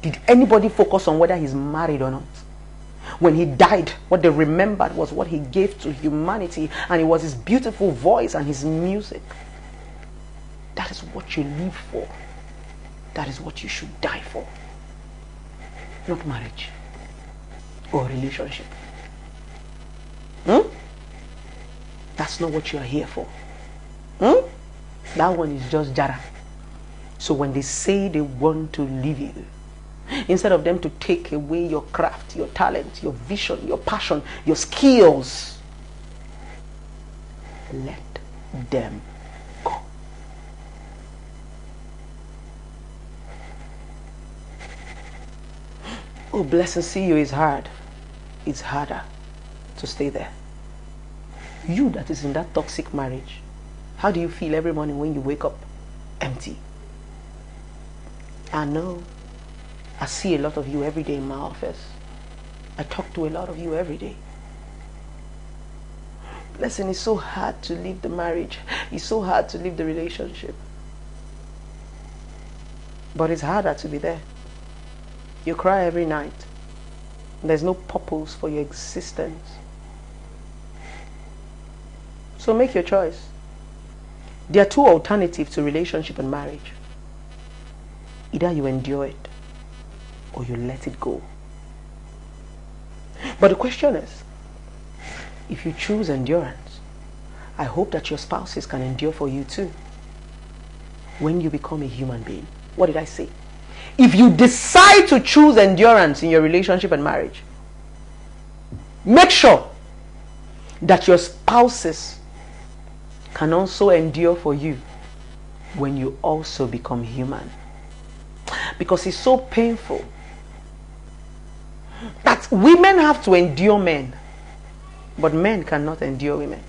Did anybody focus on whether he's married or not? When he died, what they remembered was what he gave to humanity, and it was his beautiful voice and his music. That is what you live for. That is what you should die for. Not marriage or relationship. That's not what you are here for. That one is just jara. So when they say they want to leave you, instead of them to take away your craft, your talent, your vision, your passion, your skills, let them go. Oh, blessed see you is hard. It's harder to stay there. You that is in that toxic marriage, how do you feel every morning when you wake up empty? I know. I see a lot of you every day in my office. I talk to a lot of you every day. Listen, it's so hard to leave the marriage. It's so hard to leave the relationship. But it's harder to be there. You cry every night. There's no purpose for your existence. So make your choice. There are two alternatives to relationship and marriage. Either you endure it or you let it go. But the question is, if you choose endurance, I hope that your spouses can endure for you too. When you become a human being, what did I say? If you decide to choose endurance in your relationship and marriage, make sure that your spouses can also endure for you when you also become human. Because it's so painful that women have to endure men, but men cannot endure women.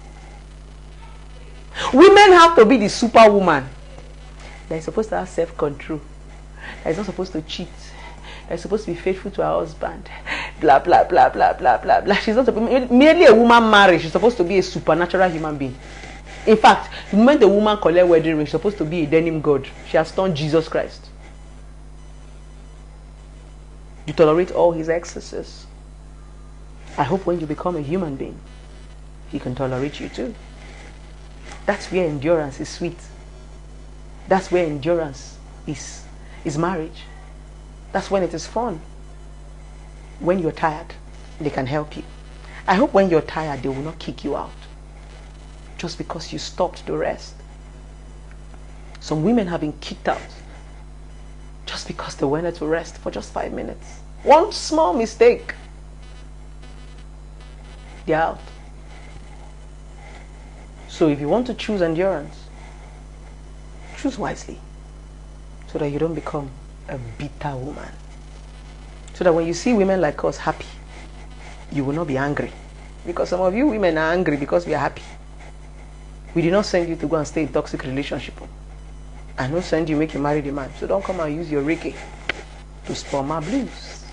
Women have to be the superwoman that is supposed to have self-control, that is not supposed to cheat, that is supposed to be faithful to her husband, blah blah blah blah blah blah blah. She's not merely a woman married. She's supposed to be a supernatural human being. In fact, the moment the woman collects wedding ring, she's supposed to be a denim god. She has turned Jesus Christ. You tolerate all his excesses. I hope when you become a human being, he can tolerate you too. That's where endurance is sweet. That's where endurance is marriage. That's when it is fun. When you're tired, they can help you. I hope when you're tired, they will not kick you out just because you stopped to rest. Some women have been kicked out just because they wanted to rest for just 5 minutes. One small mistake, they're out. So if you want to choose endurance, choose wisely so that you don't become a bitter woman. So that when you see women like us happy, you will not be angry. Because some of you women are angry because we are happy. We did not send you to go and stay in toxic relationship. I don't send you make you marry the man. So don't come and use your Ricky to spoil my blues.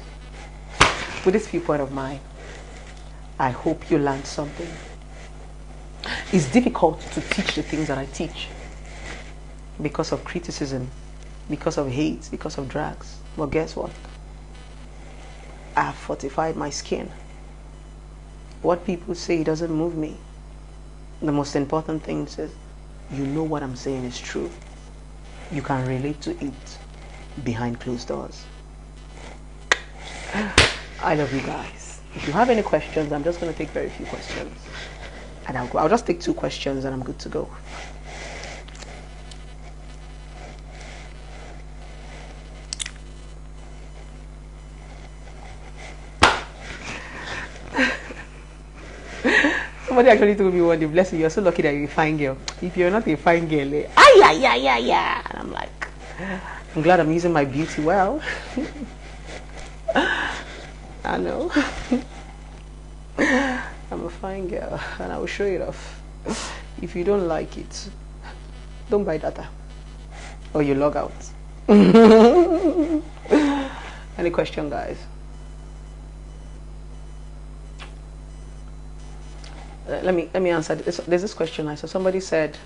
With this viewpoint of mine, I hope you learned something. It's difficult to teach the things that I teach because of criticism, because of hate, because of drags. But guess what? I have fortified my skin. What people say doesn't move me. The most important thing is you know what I'm saying is true. You can relate to it behind closed doors. I love you guys. If you have any questions, I'm just going to take very few questions. And I'll just take 2 questions and I'm good to go. Somebody actually told me one day, bless you, you're so lucky that you're a fine girl. If you're not a fine girl, and I'm like, I'm glad I'm using my beauty well. I know. I'm a fine girl and I will show it off. If you don't like it, don't buy data or you log out. Any question, guys? Let me answer this. There's this question I saw. Somebody said,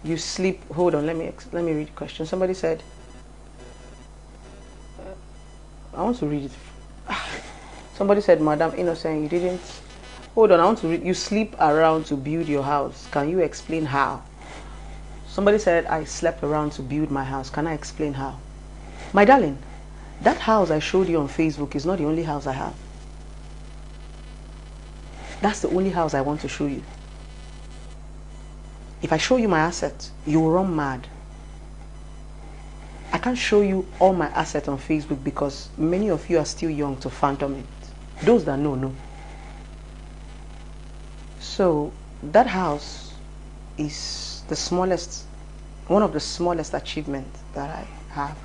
"You sleep." Hold on. Let me read the question. Somebody said, "I want to read it." Somebody said, "Madam Innocent, you didn't." Hold on. I want to read. You sleep around to build your house. Can you explain how? Somebody said, "I slept around to build my house. Can I explain how?" My darling, that house I showed you on Facebook is not the only house I have. That's the only house I want to show you. If I show you my assets, you will run mad. I can't show you all my assets on Facebook because many of you are still young to fathom it. Those that know. So that house is the smallest, one of the smallest achievements that I have.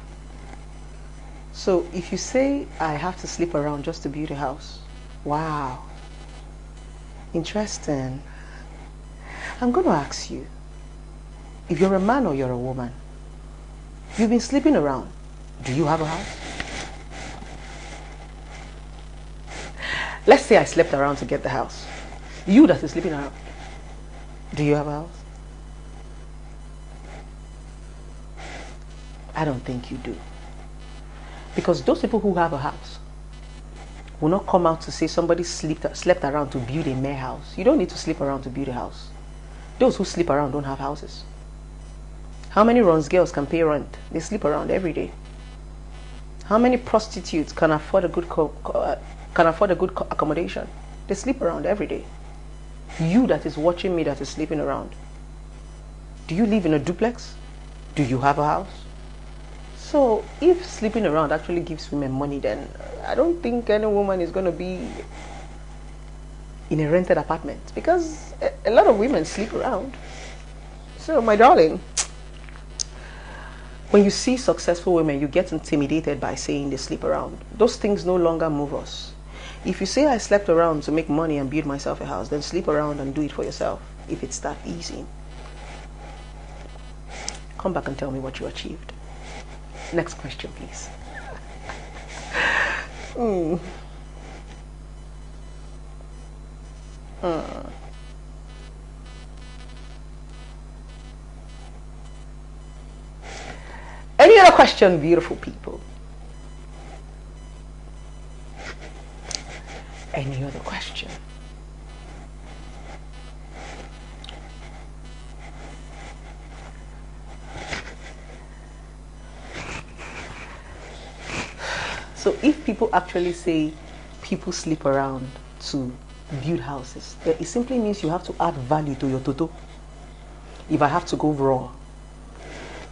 So if you say I have to sleep around just to build a house, wow. Interesting. I'm going to ask you, if you're a man or you're a woman, you've been sleeping around. Do you have a house? Let's say I slept around to get the house. You that is sleeping around, do you have a house? I don't think you do. Because those people who have a house will not come out to say somebody slept around to build a mere house. You don't need to sleep around to build a house. Those who sleep around don't have houses. How many runs girls can pay rent? They sleep around every day. How many prostitutes can afford a good accommodation? They sleep around every day. You that is watching me that is sleeping around, do you live in a duplex? Do you have a house? So if sleeping around actually gives women money, then I don't think any woman is going to be in a rented apartment, because a lot of women sleep around. So my darling, when you see successful women, you get intimidated by saying they sleep around. Those things no longer move us. If you say I slept around to make money and build myself a house, then sleep around and do it for yourself, if it's that easy. Come back and tell me what you achieved. Next question, please. Any other question, beautiful people? Any other question? So if people actually say people sleep around to build houses, it simply means you have to add value to your toto. If I have to go raw,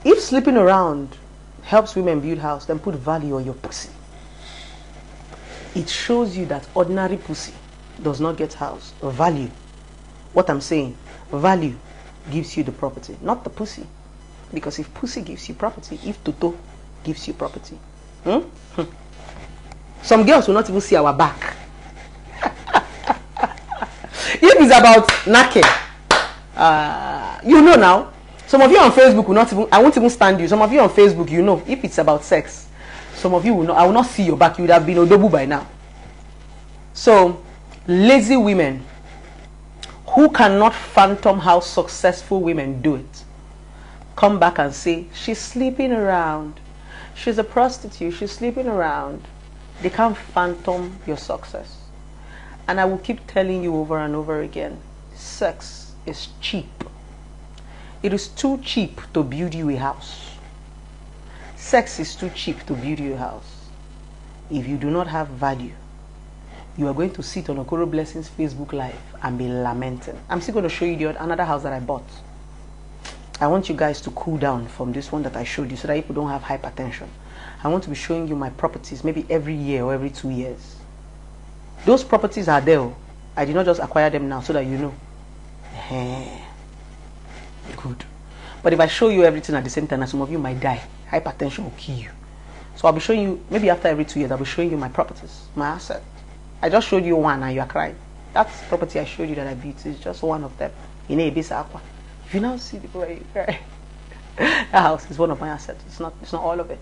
if sleeping around helps women build house, then put value on your pussy. It shows you that ordinary pussy does not get house. Value. What I'm saying, value gives you the property, not the pussy. Because if pussy gives you property, if toto gives you property, some girls will not even see our back. If it's about knacking, you know now. Some of you on Facebook will not even, I won't even stand you. Some of you on Facebook, you know, if it's about sex, some of you will not, I will not see your back. You would have been odobu by now. So, lazy women who cannot phantom how successful women do it, come back and say, she's sleeping around. She's a prostitute. She's sleeping around. They can't phantom your success. And I will keep telling you over and over again, sex is cheap. It is too cheap to build you a house. Sex is too cheap to build you a house. If you do not have value, you are going to sit on Okoro Blessings Facebook Live and be lamenting. I'm still going to show you another house that I bought. I want you guys to cool down from this one that I showed you so that people don't have hypertension. I want to be showing you my properties maybe every year or every 2 years. Those properties are there. I did not just acquire them now so that you know. Good. But if I show you everything at the same time, some of you might die. Hypertension will kill you. So I'll be showing you, maybe after every 2 years, I'll be showing you my properties, my assets. I just showed you one and you are crying. That's property I showed you that I built. It's just one of them. In Ebisa Aqua. If you now see the way you cry, that house is one of my assets. It's not all of it.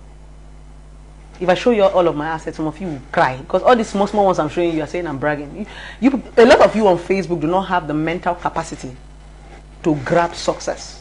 If I show you all of my assets, some of you will cry. Because all these small ones I'm showing you are saying I'm bragging. A lot of you on Facebook do not have the mental capacity to grab success.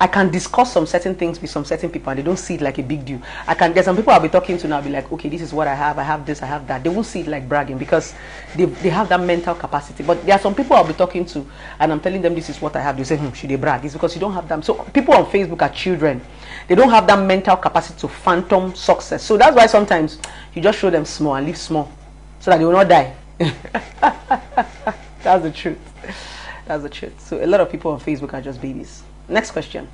I can discuss some certain things with some certain people and they don't see it like a big deal. There's some people I'll be talking to now, I'll be like, okay, this is what I have this, I have that. They won't see it like bragging because they have that mental capacity. But there are some people I'll be talking to and I'm telling them this is what I have. They say, should they brag? It's because you don't have them. So people on Facebook are children. They don't have that mental capacity to phantom success. So that's why sometimes you just show them small and leave small so that they will not die. That's the truth. That's the truth. So a lot of people on Facebook are just babies. Next question.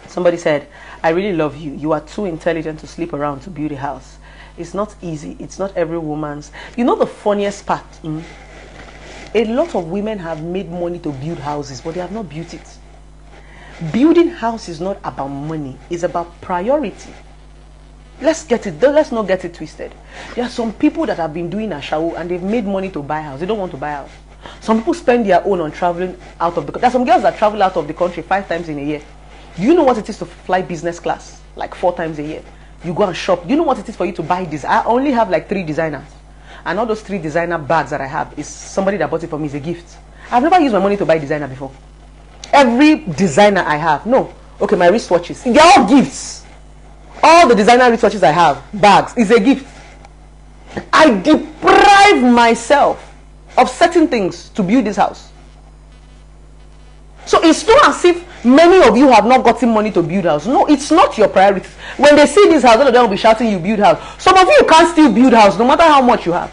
Somebody said, I really love you. You are too intelligent to sleep around to build a house. It's not easy. It's not every woman's. You know the funniest part? A lot of women have made money to build houses, but they have not built it. Building house is not about money. It's about priority. Let's not get it twisted. There are some people that have been doing a show and they've made money to buy a house. They don't want to buy a house. Some people spend their own on traveling out of the country. There are some girls that travel out of the country 5 times in a year. Do you know what it is to fly business class? Like 4 times a year. You go and shop. Do you know what it is for you to buy this? I only have like 3 designers. And all those 3 designer bags that I have is somebody that bought it for me as a gift. I've never used my money to buy designer before. Every designer I have, no. Okay, my wristwatches. They're all gifts. All the designer wristwatches I have, bags, is a gift. I deprive myself of certain things to build this house. So it's not as if many of you have not gotten money to build house. No, it's not your priority. When they see this house, all of them will be shouting, you build house. Some of you can't still build house, no matter how much you have.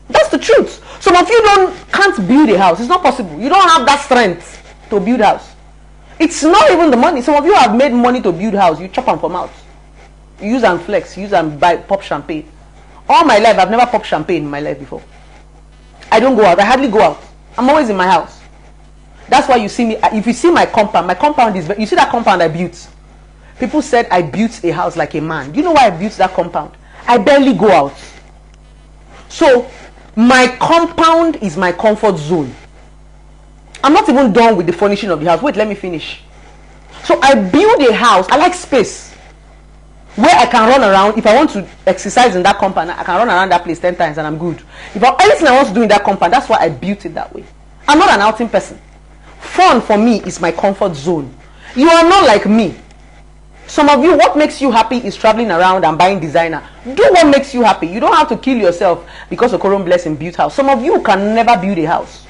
That's the truth. Some of you can't build a house. It's not possible. You don't have that strength. to build house. It's not even the money. Some of you have made money to build house. You chop them from out. You use and flex. You use and buy pop champagne. All my life, I've never popped champagne in my life before. I don't go out. I hardly go out. I'm always in my house. That's why you see me. If you see my compound is. You see that compound I built. People said I built a house like a man. Do you know why I built that compound? I barely go out. So my compound is my comfort zone. I'm not even done with the furnishing of the house. Wait, let me finish. So I build a house. I like space where I can run around. If I want to exercise in that compound, I can run around that place 10 times and I'm good. Anything I want to do in that compound, that's why I built it that way. I'm not an outing person. Fun for me is my comfort zone. You are not like me. Some of you, what makes you happy is traveling around and buying designer. Do what makes you happy. You don't have to kill yourself because of Koron Blessing built house. Some of you can never build a house.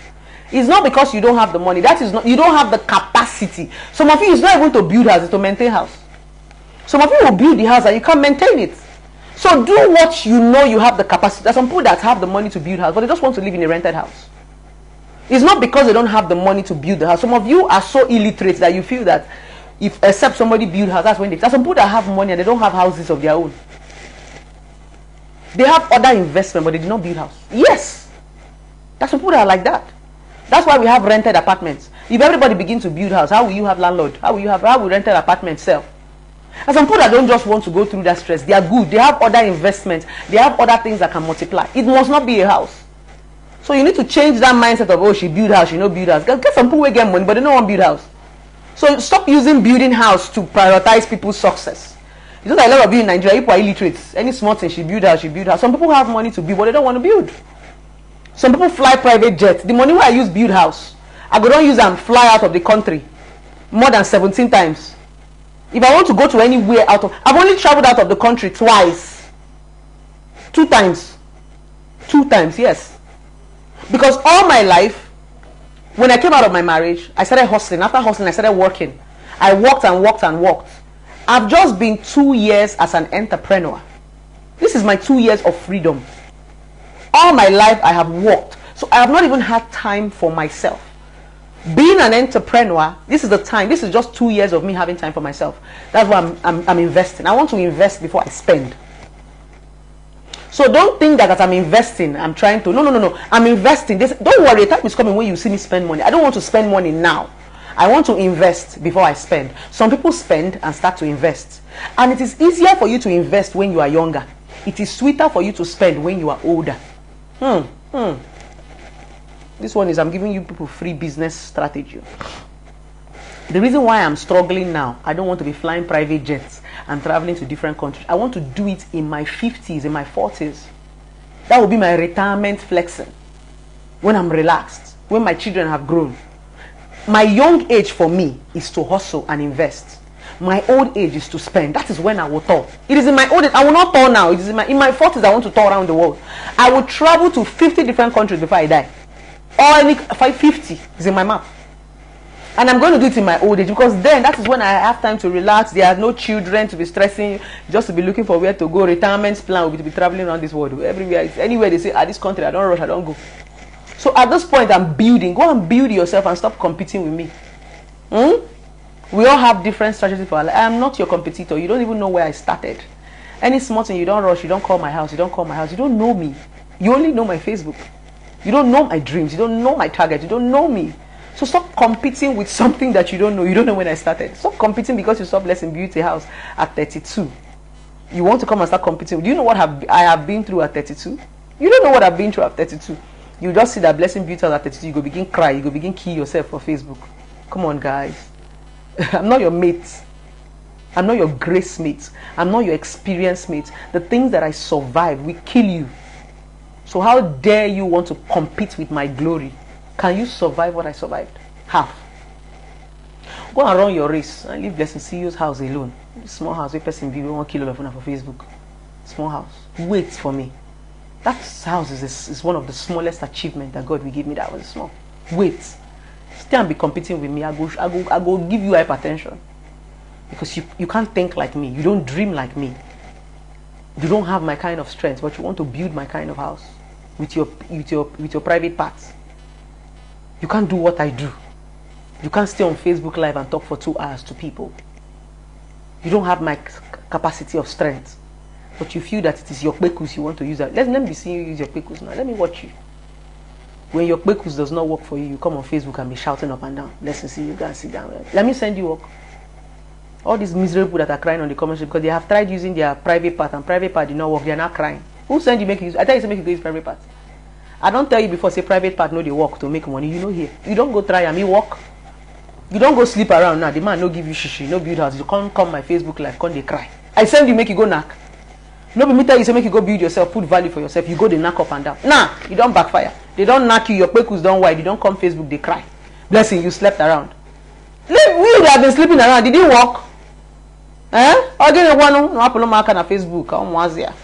It's not because you don't have the money. That is not, you don't have the capacity. Some of you, it's not even to build house, it's to maintain house. Some of you will build the house and you can't maintain it. So do what you know you have the capacity. There's some people that have the money to build house, but they just want to live in a rented house. It's not because they don't have the money to build the house. Some of you are so illiterate that you feel that if except somebody build house, that's when they. There's some people that have money and they don't have houses of their own. They have other investment, but they did not build house. Yes, there's some people that are like that. That's why we have rented apartments. If everybody begins to build house, how will you have landlord? How will rented apartments sell? And some people that don't just want to go through that stress, they are good. They have other investments. They have other things that can multiply. It must not be a house. So you need to change that mindset of, oh, she build house, she no build house. Get some people who get money, but they don't want to build house. So stop using building house to prioritize people's success. You know that a lot of you in Nigeria, people are illiterate. Any small thing, she build house, she build house. Some people have money to build, but they don't want to build. Some people fly private jets. The money where I use build house, I go don't use and fly out of the country more than 17 times. If I want to go to anywhere out of, I've only traveled out of the country twice. 2 times. 2 times, yes. Because all my life, when I came out of my marriage, I started hustling. After hustling, I started working. I worked and worked and worked. I've just been 2 years as an entrepreneur. This is my 2 years of freedom. All my life, I have worked. So I have not even had time for myself. Being an entrepreneur, this is the time. This is just 2 years of me having time for myself. That's why I'm investing. I want to invest before I spend. So don't think that as I'm investing, I'm trying to, no. I'm investing. Don't worry, the time is coming when you see me spend money. I don't want to spend money now. I want to invest before I spend. Some people spend and start to invest. And it is easier for you to invest when you are younger. It is sweeter for you to spend when you are older. This one is, I'm giving you people free business strategy. The reason why I'm struggling now, I don't want to be flying private jets and traveling to different countries. I want to do it in my 50s, in my 40s. That will be my retirement flexing. When I'm relaxed, when my children have grown. My young age for me is to hustle and invest. My old age is to spend. That is when I will tour. It is in my old age. I will not tour now. It is in my 40s I want to tour around the world. I will travel to 50 different countries before I die. Or 50 is in my map. And I'm going to do it in my old age, because then that is when I have time to relax. There are no children to be stressing, just to be looking for where to go. Retirement plan will be to be traveling around this world. Everywhere, anywhere they say, this country, I don't rush, I don't go. So at this point, I'm building. Go and build yourself and stop competing with me. We all have different strategies for our life. I am not your competitor. You don't even know where I started. Any small thing, you don't rush, you don't call my house, you don't call my house. You don't know me. You only know my Facebook. You don't know my dreams. You don't know my target. You don't know me. So stop competing with something that you don't know. You don't know when I started. Stop competing because you saw Blessing build a house at 32. You want to come and start competing. Do you know what I have been through at 32? You don't know what I've been through at 32. You just see that Blessing built house at 32. You go begin cry. You go begin kill yourself for Facebook. Come on, guys. I'm not your mate. I'm not your grace mate. I'm not your experience mate. The things that I survive will kill you. So how dare you want to compete with my glory? Can you survive what I survived? Half. Go and run your race and leave Blessing CEO's house alone. Small house, a person be 1 kilo for Facebook. Small house. Wait for me. That house is one of the smallest achievements that God will give me. That was small. Wait. Stay and be competing with me. I go give you hypertension. Because you can't think like me. You don't dream like me. You don't have my kind of strength, but you want to build my kind of house with your private parts. You can't do what I do. You can't stay on Facebook Live and talk for 2 hours to people. You don't have my capacity of strength. But you feel that it is your kpekus you want to use. Let me be seeing you use your kpekus now. Let me watch you. When your kpekus does not work for you, you come on Facebook and be shouting up and down. Let's see you guys sit down. Let me send you work. All these miserable people that are crying on the comments because they have tried using their private part and private part did not work. They are not crying. Who send you make you use? I tell you to make you go use private part. I don't tell you before say private part no they work to make money. You know here. You don't go try and me work. You don't go sleep around now. The man no give you shishi, no build house. You can't come my Facebook live, can't they cry. I send you make you go knock. No be me tell you say make you go build yourself, put value for yourself. You go they knock up and down. Nah, you don't backfire. They don't knock you. Your kpekus don't wide. You don't come Facebook. They cry. Blessing you slept around. We have been sleeping around. Did you walk? Eh? Again, one no apple mark on Facebook. Come was here.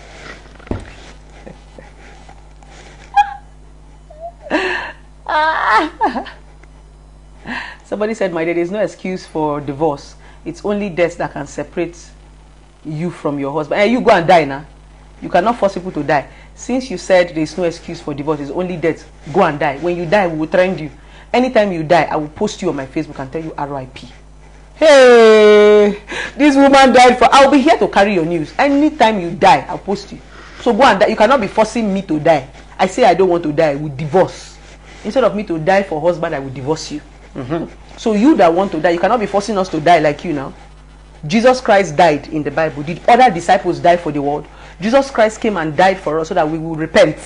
Somebody said, my dear, there is no excuse for divorce. It's only death that can separate you from your husband. And you go and die now. You cannot force people to die. Since you said there is no excuse for divorce, it's only death, go and die. When you die, we will trend you. Anytime you die, I will post you on my Facebook and tell you RIP. Hey, this woman died for... I'll be here to carry your news. Anytime you die, I'll post you. So go and die. You cannot be forcing me to die. I say I don't want to die. We divorce. Instead of me to die for husband, I will divorce you. So you that want to die, you cannot be forcing us to die like you now. Jesus Christ died in the Bible. Did other disciples die for the world? Jesus Christ came and died for us so that we will repent.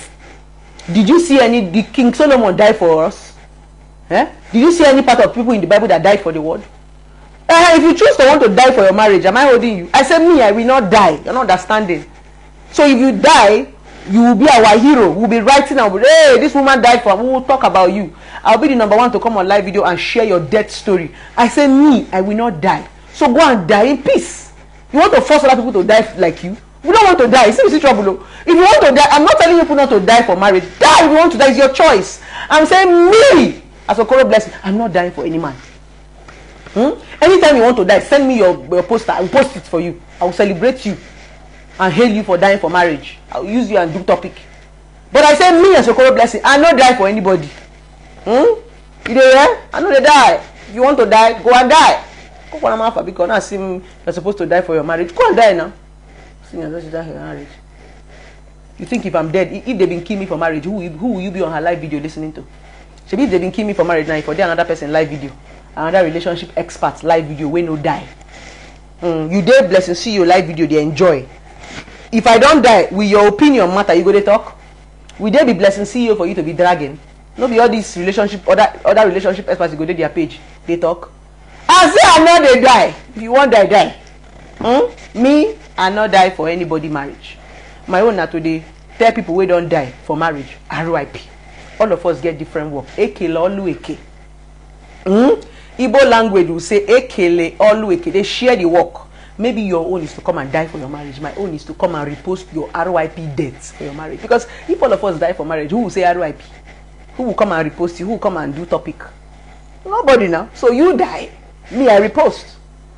Did you see did King Solomon die for us? Eh? Did you see any part of people in the Bible that died for the world? If you choose to want to die for your marriage, am I holding you? I said me, I will not die. You're not understanding. So if you die, you will be our hero. We'll be writing and hey, this woman died for. We will talk about you. I'll be the number one to come on live video and share your death story. I say me, I will not die. So go and die in peace. You want to force other people to die like you? We don't want to die. You see trouble. If you want to die, I'm not telling you not to die for marriage. Die if you want to die. It's your choice. I'm saying me, as a Okoro blessing, I'm not dying for any man. Anytime you want to die, send me your poster. I will post it for you. I will celebrate you and hail you for dying for marriage. I will use you and do topic. But I say me as a Okoro blessing, I not die for anybody. You there? I know they die. If you want to die, go and die. Because now see you're supposed to die for your marriage. Go and die now. See, you're supposed to die for your marriage. You think if I'm dead, if they've been killing me for marriage, who will you be on her live video listening to? If they've been killing me for marriage now, if there another person live video, another relationship expert live video, we no die. You dare blessing, see your live video, they enjoy. If I don't die, will your opinion matter? You go to talk? Will there be blessing CEO for you to be dragging? No be all these relationship, other relationship experts go to their page, they talk. I say I know they die. If you want die, die. Me, I not die for anybody marriage. My own na today, tell people we don't die for marriage. RIP. All of us get different work. Ekele olu eke. Igbo language will say ekele olu eke. They share the work. Maybe your own is to come and die for your marriage. My own is to come and repost your RIP dates for your marriage. Because if all of us die for marriage, who will say RIP? Who will come and repost you? Who will come and do topic? Nobody now. So you die. Me, I repost.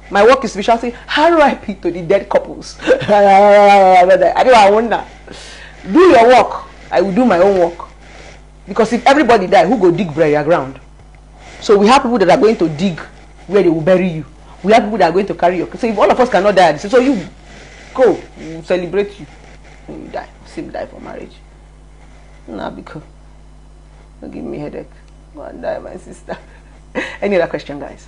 My work is to be shouting RIP to the dead couples. I don't wonder. Do your work. I will do my own work. Because if everybody die, who go dig burial ground? So we have people that are going to dig where they will bury you. We have people that are going to carry you. So if all of us cannot die, so you go, we celebrate you. When you die, same die for marriage. Nah, because don't give me a headache. Go and die, my sister. Any other question, guys?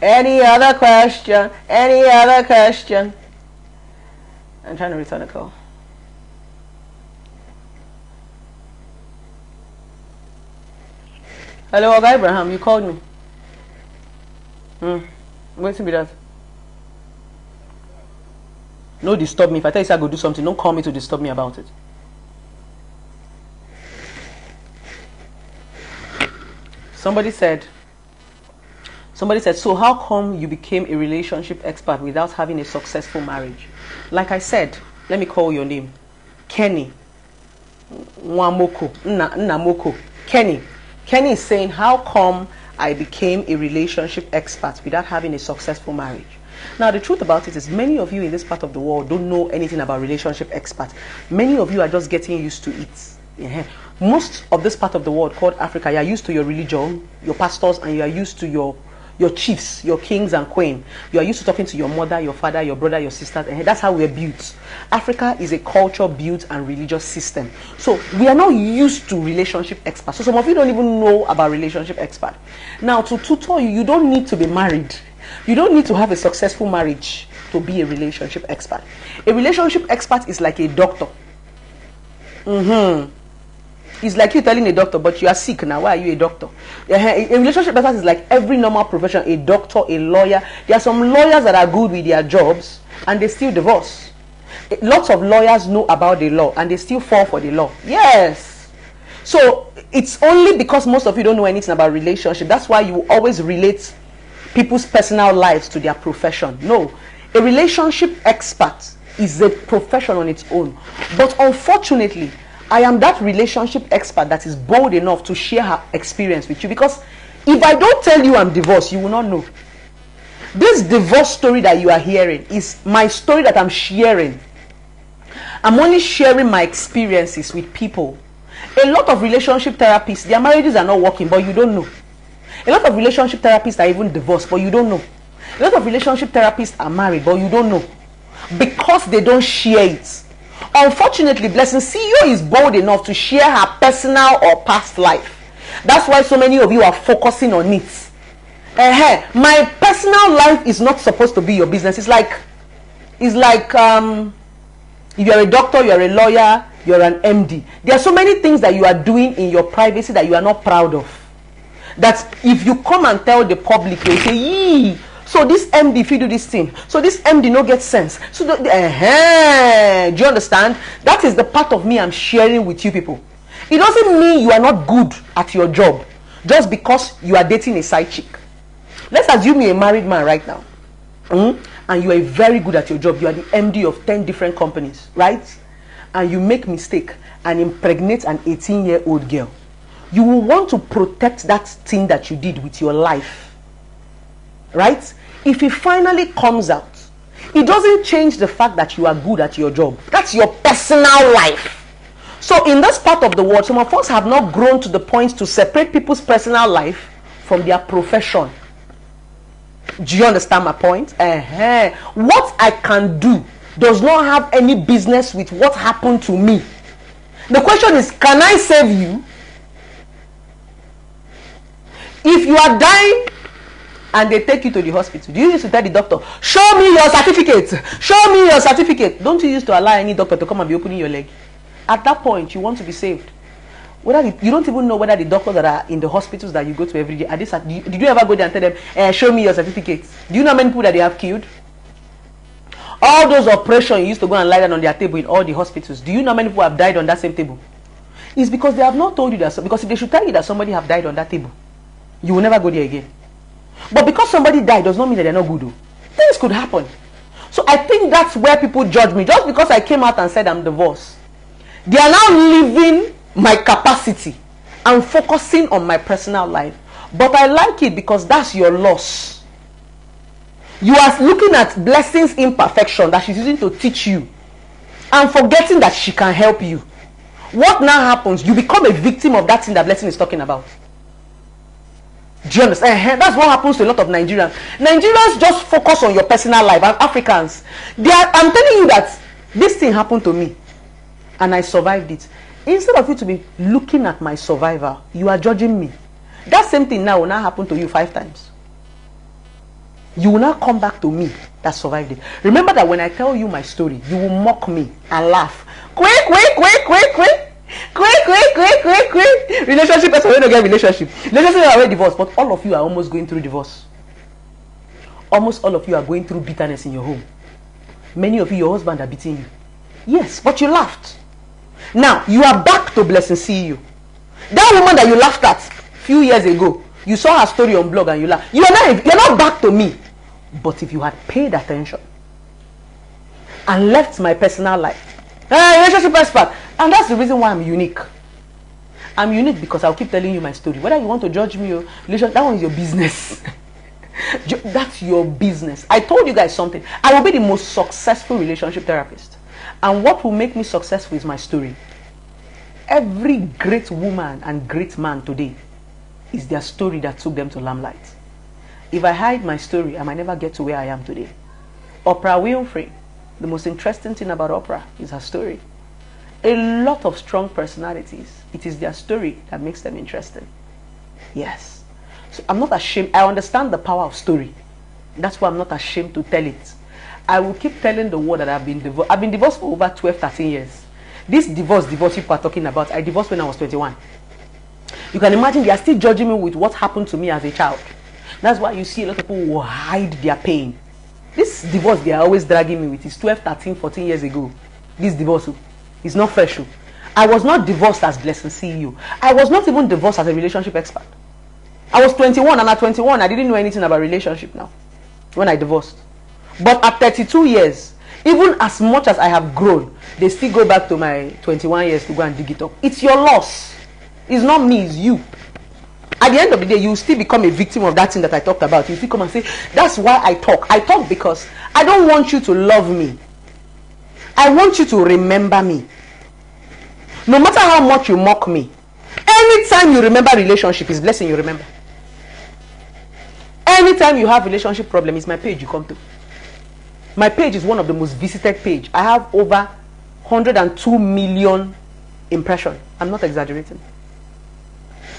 Any other question? Any other question? I'm trying to return a call. Hello, Oga Abraham, you called me. Wait till be that. No disturb me. If I tell you I go do something, don't call me to disturb me about it. Somebody said, so how come you became a relationship expert without having a successful marriage? Like I said, let me call your name. Kenny. Nwamoko. Nnamoko. Kenny. Kenny is saying, how come I became a relationship expert without having a successful marriage? Now, the truth about it is many of you in this part of the world don't know anything about relationship expert. Many of you are just getting used to it. Yeah. Most of this part of the world called Africa, you are used to your religion, your pastors, and you are used to your chiefs, your kings and queen. You are used to talking to your mother, your father, your brother, your sisters, and that's how we're built. Africa is a culture built and religious system. So we are not used to relationship experts. So some of you don't even know about relationship expert. Now, to tutor you, you don't need to be married. You don't need to have a successful marriage to be a relationship expert. A relationship expert is like a doctor. It's like you telling a doctor, but you are sick now. Why are you a doctor? A relationship expert is like every normal profession. A doctor, a lawyer. There are some lawyers that are good with their jobs and they still divorce. Lots of lawyers know about the law and they still fall for the law. Yes. So it's only because most of you don't know anything about relationship. That's why you always relate people's personal lives to their profession. No. A relationship expert is a profession on its own. But unfortunately, I am that relationship expert that is bold enough to share her experience with you, because if I don't tell you I'm divorced, you will not know. This divorce story that you are hearing is my story that I'm sharing. I'm only sharing my experiences with people. A lot of relationship therapists, their marriages are not working, but you don't know. A lot of relationship therapists are even divorced, but you don't know. A lot of relationship therapists are married, but you don't know, because they don't share it. Unfortunately, Blessing CEO is bold enough to share her personal or past life. That's why so many of you are focusing on it. My personal life is not supposed to be your business. It's like if you're a doctor, you're a lawyer, you're an MD. There are so many things that you are doing in your privacy that you are not proud of. That if you come and tell the public, they say, yee. So this MD, if you do this thing, so this MD no get sense. So do you understand? That is the part of me I'm sharing with you people. It doesn't mean you are not good at your job just because you are dating a side chick. Let's assume you're a married man right now, and you are very good at your job. You are the MD of 10 different companies, right? And you make mistake and impregnate an 18-year-old girl. You will want to protect that thing that you did with your life. Right? If it finally comes out, it doesn't change the fact that you are good at your job. That's your personal life. So in this part of the world, some of us have not grown to the point to separate people's personal life from their profession. Do you understand my point? What I can do does not have any business with what happened to me. The question is, can I save you? If you are dying and they take you to the hospital, do you used to tell the doctor, show me your certificate, show me your certificate? Don't you used to allow any doctor to come and be opening your leg? At that point, you want to be saved. You don't even know whether the doctors that are in the hospitals that you go to every day, did you ever go there and tell them, show me your certificate? Do you know how many people that they have killed? All those operations you used to go and lie down on their table in all the hospitals, do you know how many people have died on that same table? It's because they have not told you that. Because if they should tell you that somebody have died on that table, you will never go there again. But because somebody died does not mean that they're not good. Things could happen. So I think that's where people judge me. Just because I came out and said I'm divorced, they are now leaving my capacity and focusing on my personal life. But I like it because that's your loss. You are looking at Blessing's imperfection that she's using to teach you and forgetting that she can help you. What now happens? You become a victim of that thing that Blessing is talking about. Do you understand? That's what happens to a lot of Nigerians. Nigerians just focus on your personal life. And Africans, I'm telling you that this thing happened to me and I survived it. Instead of you to be looking at my survivor, you are judging me. That same thing now will now happen to you 5 times. You will not come back to me that survived it. Remember that when I tell you my story, you will mock me and laugh. Quick. Relationship person will not get relationship. Relationship are already divorced, but all of you are almost going through divorce. Almost all of you are going through bitterness in your home. Many of you, your husband are beating you. Yes, but you laughed. Now you are back to Blessing CEO. That woman that you laughed at few years ago, you saw her story on blog and you laughed. You're not back to me. But if you had paid attention and left my personal life, relationship expert, and that's the reason why I'm unique. I'm unique because I'll keep telling you my story. Whether you want to judge me or that one is your business. That's your business. I told you guys something. I will be the most successful relationship therapist. And what will make me successful is my story. Every great woman and great man today is their story that took them to limelight. If I hide my story, I might never get to where I am today. Oprah Winfrey, the most interesting thing about Oprah is her story. A lot of strong personalities, it is their story that makes them interesting. Yes. So I'm not ashamed. I understand the power of story. That's why I'm not ashamed to tell it. I will keep telling the world that I've been divorced. I've been divorced for over 12, 13 years. This divorce people are talking about, I divorced when I was 21. You can imagine they are still judging me with what happened to me as a child. That's why you see a lot of people who hide their pain. This divorce they are always dragging me with is 12, 13, 14 years ago. This divorce is not fresh. I was not divorced as Blessing CEO. I was not even divorced as a relationship expert. I was 21, and at 21 I didn't know anything about relationship now when I divorced. But at 32 years, even as much as I have grown, they still go back to my 21 years to go and dig it up. It's your loss. It's not me, it's you. At the end of the day, you still become a victim of that thing that I talked about. You still come and say, that's why I talk. I talk because I don't want you to love me. I want you to remember me. No matter how much you mock me, anytime you remember relationship, is Blessing you remember. Anytime you have relationship problem, it's my page you come to. My page is one of the most visited page. I have over 102 million impressions. I'm not exaggerating.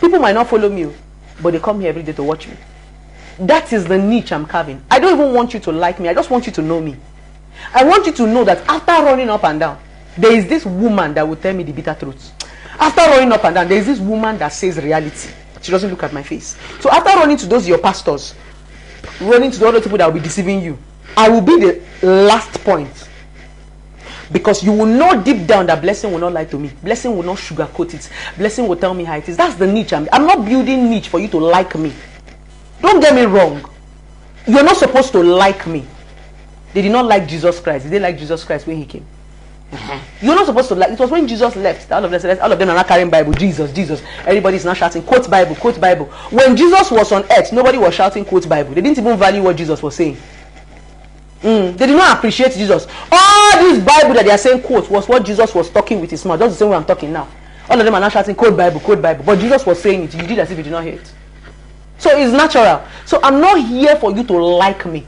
People might not follow me, but they come here every day to watch me. That is the niche I'm carving. I don't even want you to like me. I just want you to know me. I want you to know that after running up and down, there is this woman that will tell me the bitter truth. After running up and down, there is this woman that says reality. She doesn't look at my face. So after running to those your pastors, running to the other people that will be deceiving you, I will be the last point. Because you will know deep down that Blessing will not lie to me. Blessing will not sugarcoat it. Blessing will tell me how it is. That's the niche. I'm not building niche for you to like me. Don't get me wrong. You're not supposed to like me. They did not like Jesus Christ. Did they like Jesus Christ when he came? You're not supposed to like. It was when Jesus left. All of them are not carrying Bible. Jesus, Jesus. Everybody is now shouting, quote Bible, quote Bible. When Jesus was on earth, nobody was shouting, quote Bible. They didn't even value what Jesus was saying. They did not appreciate Jesus. All this Bible that they are saying quote was what Jesus was talking with his mouth. Just the same way I'm talking now. All of them are now shouting quote Bible, quote Bible. But Jesus was saying it. You did as if you did not hear it. So it's natural. So I'm not here for you to like me.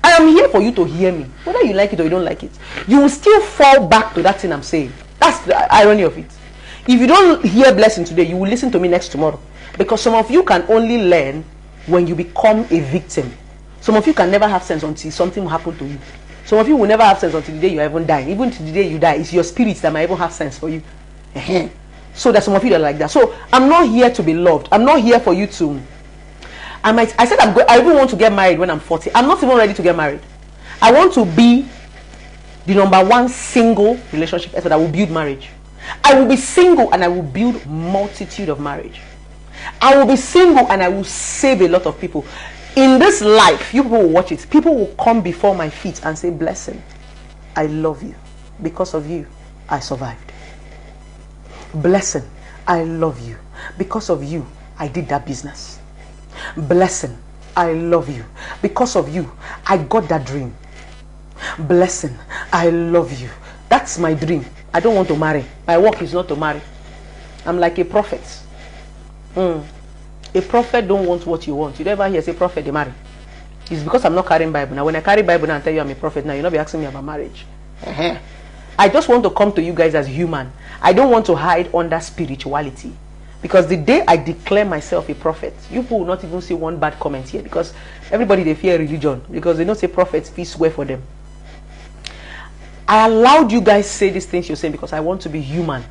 I am here for you to hear me. Whether you like it or you don't like it, you will still fall back to that thing I'm saying. That's the irony of it. If you don't hear Blessing today, you will listen to me next tomorrow. Because some of you can only learn when you become a victim. Some of you can never have sense until something will happen to you. Some of you will never have sense until the day you even die. Even to the day you die, it's your spirit that might even have sense for you. So there's some of you that are like that. So I'm not here to be loved. I'm not here for you to... I said I even want to get married when I'm 40. I'm not even ready to get married. I want to be the #1 single relationship expert that will build marriage. I will be single and I will build multitude of marriage. I will be single and I will save a lot of people. In this life, you people will watch it. People will come before my feet and say, Blessing, I love you. Because of you, I survived. Blessing, I love you. Because of you, I did that business. Blessing, I love you. Because of you, I got that dream. Blessing, I love you. That's my dream. I don't want to marry. My work is not to marry. I'm like a prophet. A prophet don't want what you want. You never hear say prophet they marry. It's because I'm not carrying Bible. Now when I carry Bible now and tell you I'm a prophet, now you'll not be asking me about marriage. I just want to come to you guys as human. I don't want to hide under spirituality. Because the day I declare myself a prophet, you people will not even see one bad comment here. Because everybody they fear religion. Because they don't say prophets, peace swear for them. I allowed you guys say these things you're saying because I want to be human.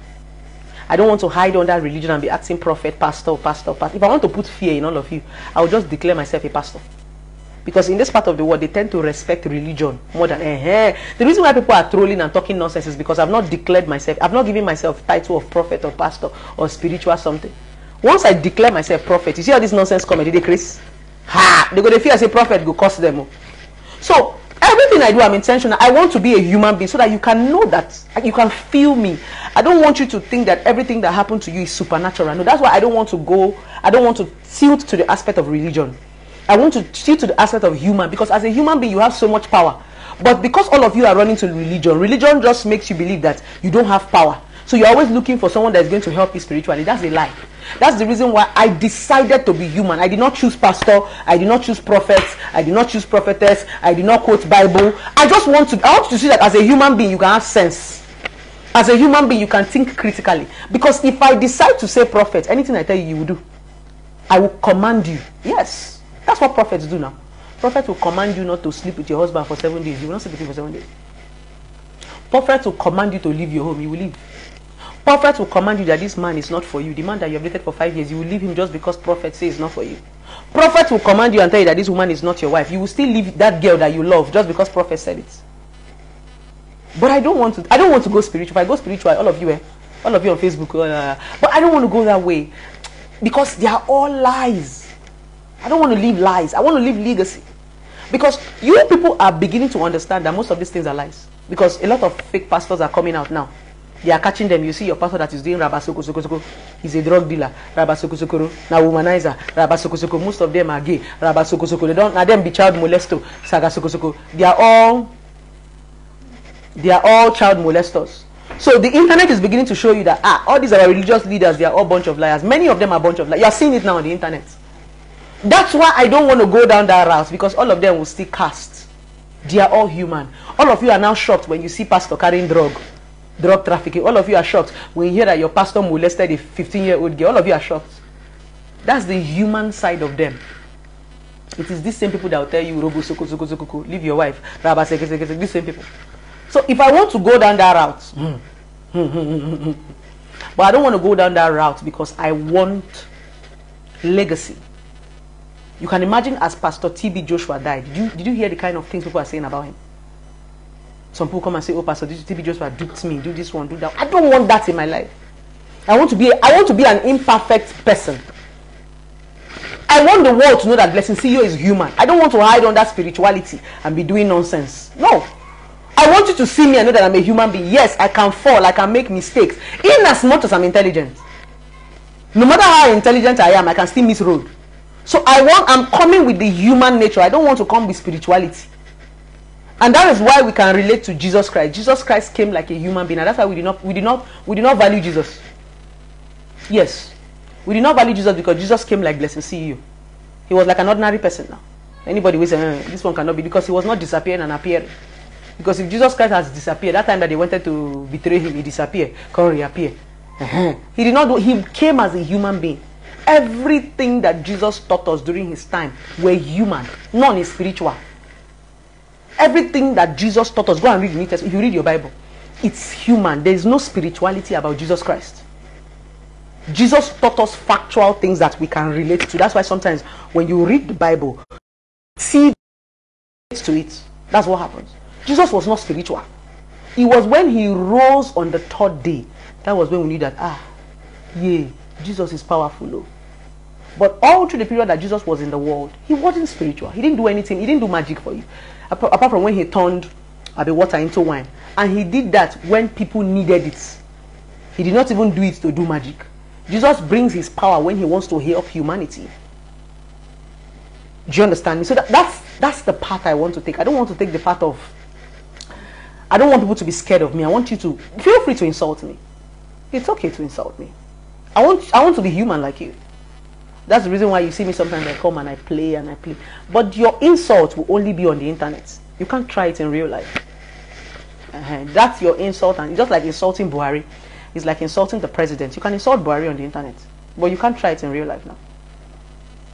I don't want to hide under religion and be acting prophet, pastor, pastor, pastor. If I want to put fear in all of you, I will just declare myself a pastor. Because in this part of the world, they tend to respect religion more than The reason why people are trolling and talking nonsense is because I've not declared myself. I've not given myself title of prophet or pastor or spiritual something. Once I declare myself prophet, you see how this nonsense come? Did they Chris? They go to fear as a prophet go cost them. So everything I do, I'm intentional. I want to be a human being so that you can know that you can feel me. I don't want you to think that everything that happened to you is supernatural. No, that's why I don't want to tilt to the aspect of religion. I want to tilt to the aspect of human, because as a human being you have so much power. But because all of you are running to religion just makes you believe that you don't have power. So you're always looking for someone that's going to help you spiritually. That's a lie. That's the reason why I decided to be human. I did not choose pastor. I did not choose prophets. I did not choose prophetess. I did not quote Bible. I want you to see that as a human being, you can have sense. As a human being, you can think critically. Because if I decide to say prophet, anything I tell you, you will do. I will command you. Yes. That's what prophets do now. Prophet will command you not to sleep with your husband for 7 days. You will not sleep with him for 7 days. Prophet will command you to leave your home. You will leave. Prophet will command you that this man is not for you. The man that you have dated for 5 years, you will leave him just because prophet says it's not for you. Prophet will command you and tell you that this woman is not your wife. You will still leave that girl that you love just because prophet said it. But I don't want to go spiritual. If I go spiritual, all of you on Facebook, but I don't want to go that way because they are all lies. I don't want to live lies. I want to live legacy. Because you people are beginning to understand that most of these things are lies. Because a lot of fake pastors are coming out now. They are catching them. You see your pastor that is doing Rabba Soko Soko Soko. He's a drug dealer. Rabba Soko Soko. Now womanizer. Rabba Soko Soko. Most of them are gay. Rabba Soko Soko. They don't. Now them be child molesto. Saga Soko Soko. They are all child molesters. So the internet is beginning to show you that all these are religious leaders. They are all bunch of liars. Many of them are bunch of liars. You are seeing it now on the internet. That's why I don't want to go down that route, because all of them will still cast. They are all human. All of you are now shocked when you see pastor carrying drug trafficking. All of you are shocked when you hear that your pastor molested a 15-year-old girl. All of you are shocked. That's the human side of them. It is these same people that will tell you, Robo Soko Soko Soko, leave your wife. Rabba Seke Seke Seke, these same people. So if I want to go down that route, but I don't want to go down that route because I want legacy. You can imagine as Pastor TB Joshua died. Did you hear the kind of things people are saying about him? Some people come and say, oh, Pastor TB Joshua duped me, do this one, do that. I don't want that in my life. I want to be an imperfect person. I want the world to know that Blessing CEO is human. I don't want to hide under spirituality and be doing nonsense. No. I want you to see me and know that I'm a human being. Yes, I can fall, I can make mistakes. In as much as I'm intelligent. No matter how intelligent I am, I can still miss road. So I'm coming with the human nature. I don't want to come with spirituality. And that is why we can relate to Jesus Christ. Jesus Christ came like a human being, and that's why we did not value Jesus. Yes. We did not value Jesus because Jesus came like Blessing CEO. He was like an ordinary person now. Anybody will say, this one cannot be, because he was not disappearing and appearing. Because if Jesus Christ has disappeared, that time that they wanted to betray him, he disappeared, can't reappear. He did not he came as a human being. Everything that Jesus taught us during his time were human, none is spiritual. Everything that Jesus taught us, go and read the New Testament. If you read your Bible, it's human. There is no spirituality about Jesus Christ. Jesus taught us factual things that we can relate to. That's why sometimes when you read the Bible, see to it. That's what happens. Jesus was not spiritual. It was when he rose on the third day, that was when we knew that, Jesus is powerful. Though. But all through the period that Jesus was in the world, he wasn't spiritual. He didn't do anything. He didn't do magic for you. Apart from when he turned the water into wine. And he did that when people needed it. He did not even do it to do magic. Jesus brings his power when he wants to help humanity. Do you understand me? So that's the path I want to take. I don't want to take the path of... I don't want people to be scared of me. I want you to... Feel free to insult me. It's okay to insult me. I want to be human like you. That's the reason why you see me sometimes I come and I play. But your insult will only be on the internet. You can't try it in real life. That's your insult, and just like insulting Buhari. It's like insulting the president. You can insult Buhari on the internet, but you can't try it in real life now.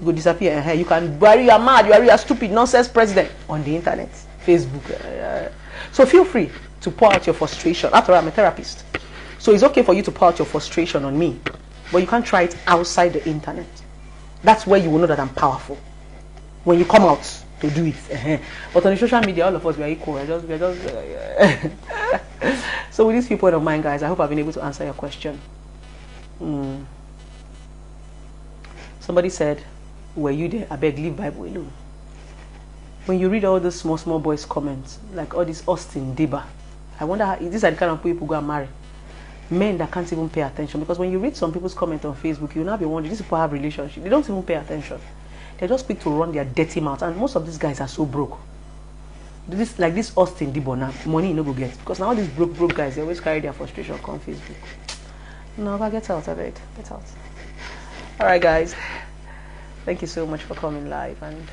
You go disappear. You can Buhari, you are mad, you are stupid, nonsense president on the internet, Facebook. So feel free to pour out your frustration. After all, I'm a therapist. So it's okay for you to pour out your frustration on me, but you can't try it outside the internet. That's where you will know that I'm powerful. When you come out to do it. But on the social media, all of us, we are equal. So with this viewpoint of mine, guys, I hope I've been able to answer your question. Somebody said, were you there? I beg, leave Bible alone. When you read all those small boys' comments, like all this Austin Deba, I wonder how these are the kind of people who go and marry. Men that can't even pay attention, because when you read some people's comments on Facebook, you'll now be wondering, these people have relationships. They don't even pay attention. They just quick to run their dirty mouth, and most of these guys are so broke. this Austin Dibona, money you no go get. Because now all these broke guys, they always carry their frustration on Facebook. No, but get out of it. Get out. Alright guys. Thank you so much for coming live. And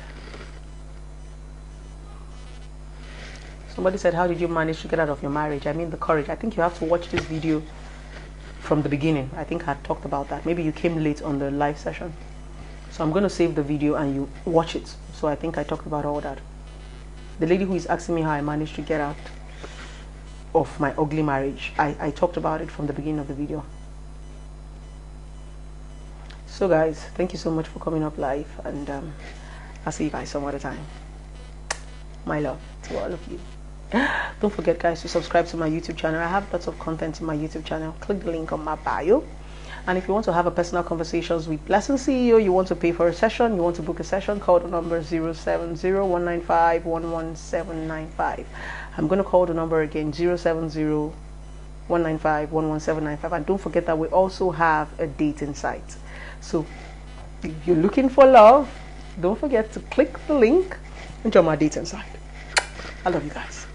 somebody said, how did you manage to get out of your marriage? I mean the courage. I think you have to watch this video from the beginning. I think I talked about that. Maybe you came late on the live session. So I'm going to save the video and you watch it. So I think I talked about all that. The lady who is asking me how I managed to get out of my ugly marriage, I talked about it from the beginning of the video. So guys, thank you so much for coming up live, and I'll see you guys some other time. My love to all of you. Don't forget guys to subscribe to my YouTube channel. I have lots of content in my YouTube channel. Click the link on my bio. And if you want to have a personal conversations with Blessing CEO, you want to pay for a session, you want to book a session, call the number 070-195-11795. I'm going to call the number again, 070-195-11795. And don't forget that we also have a dating site. So if you're looking for love, don't forget to click the link and join my dating site. I love you guys.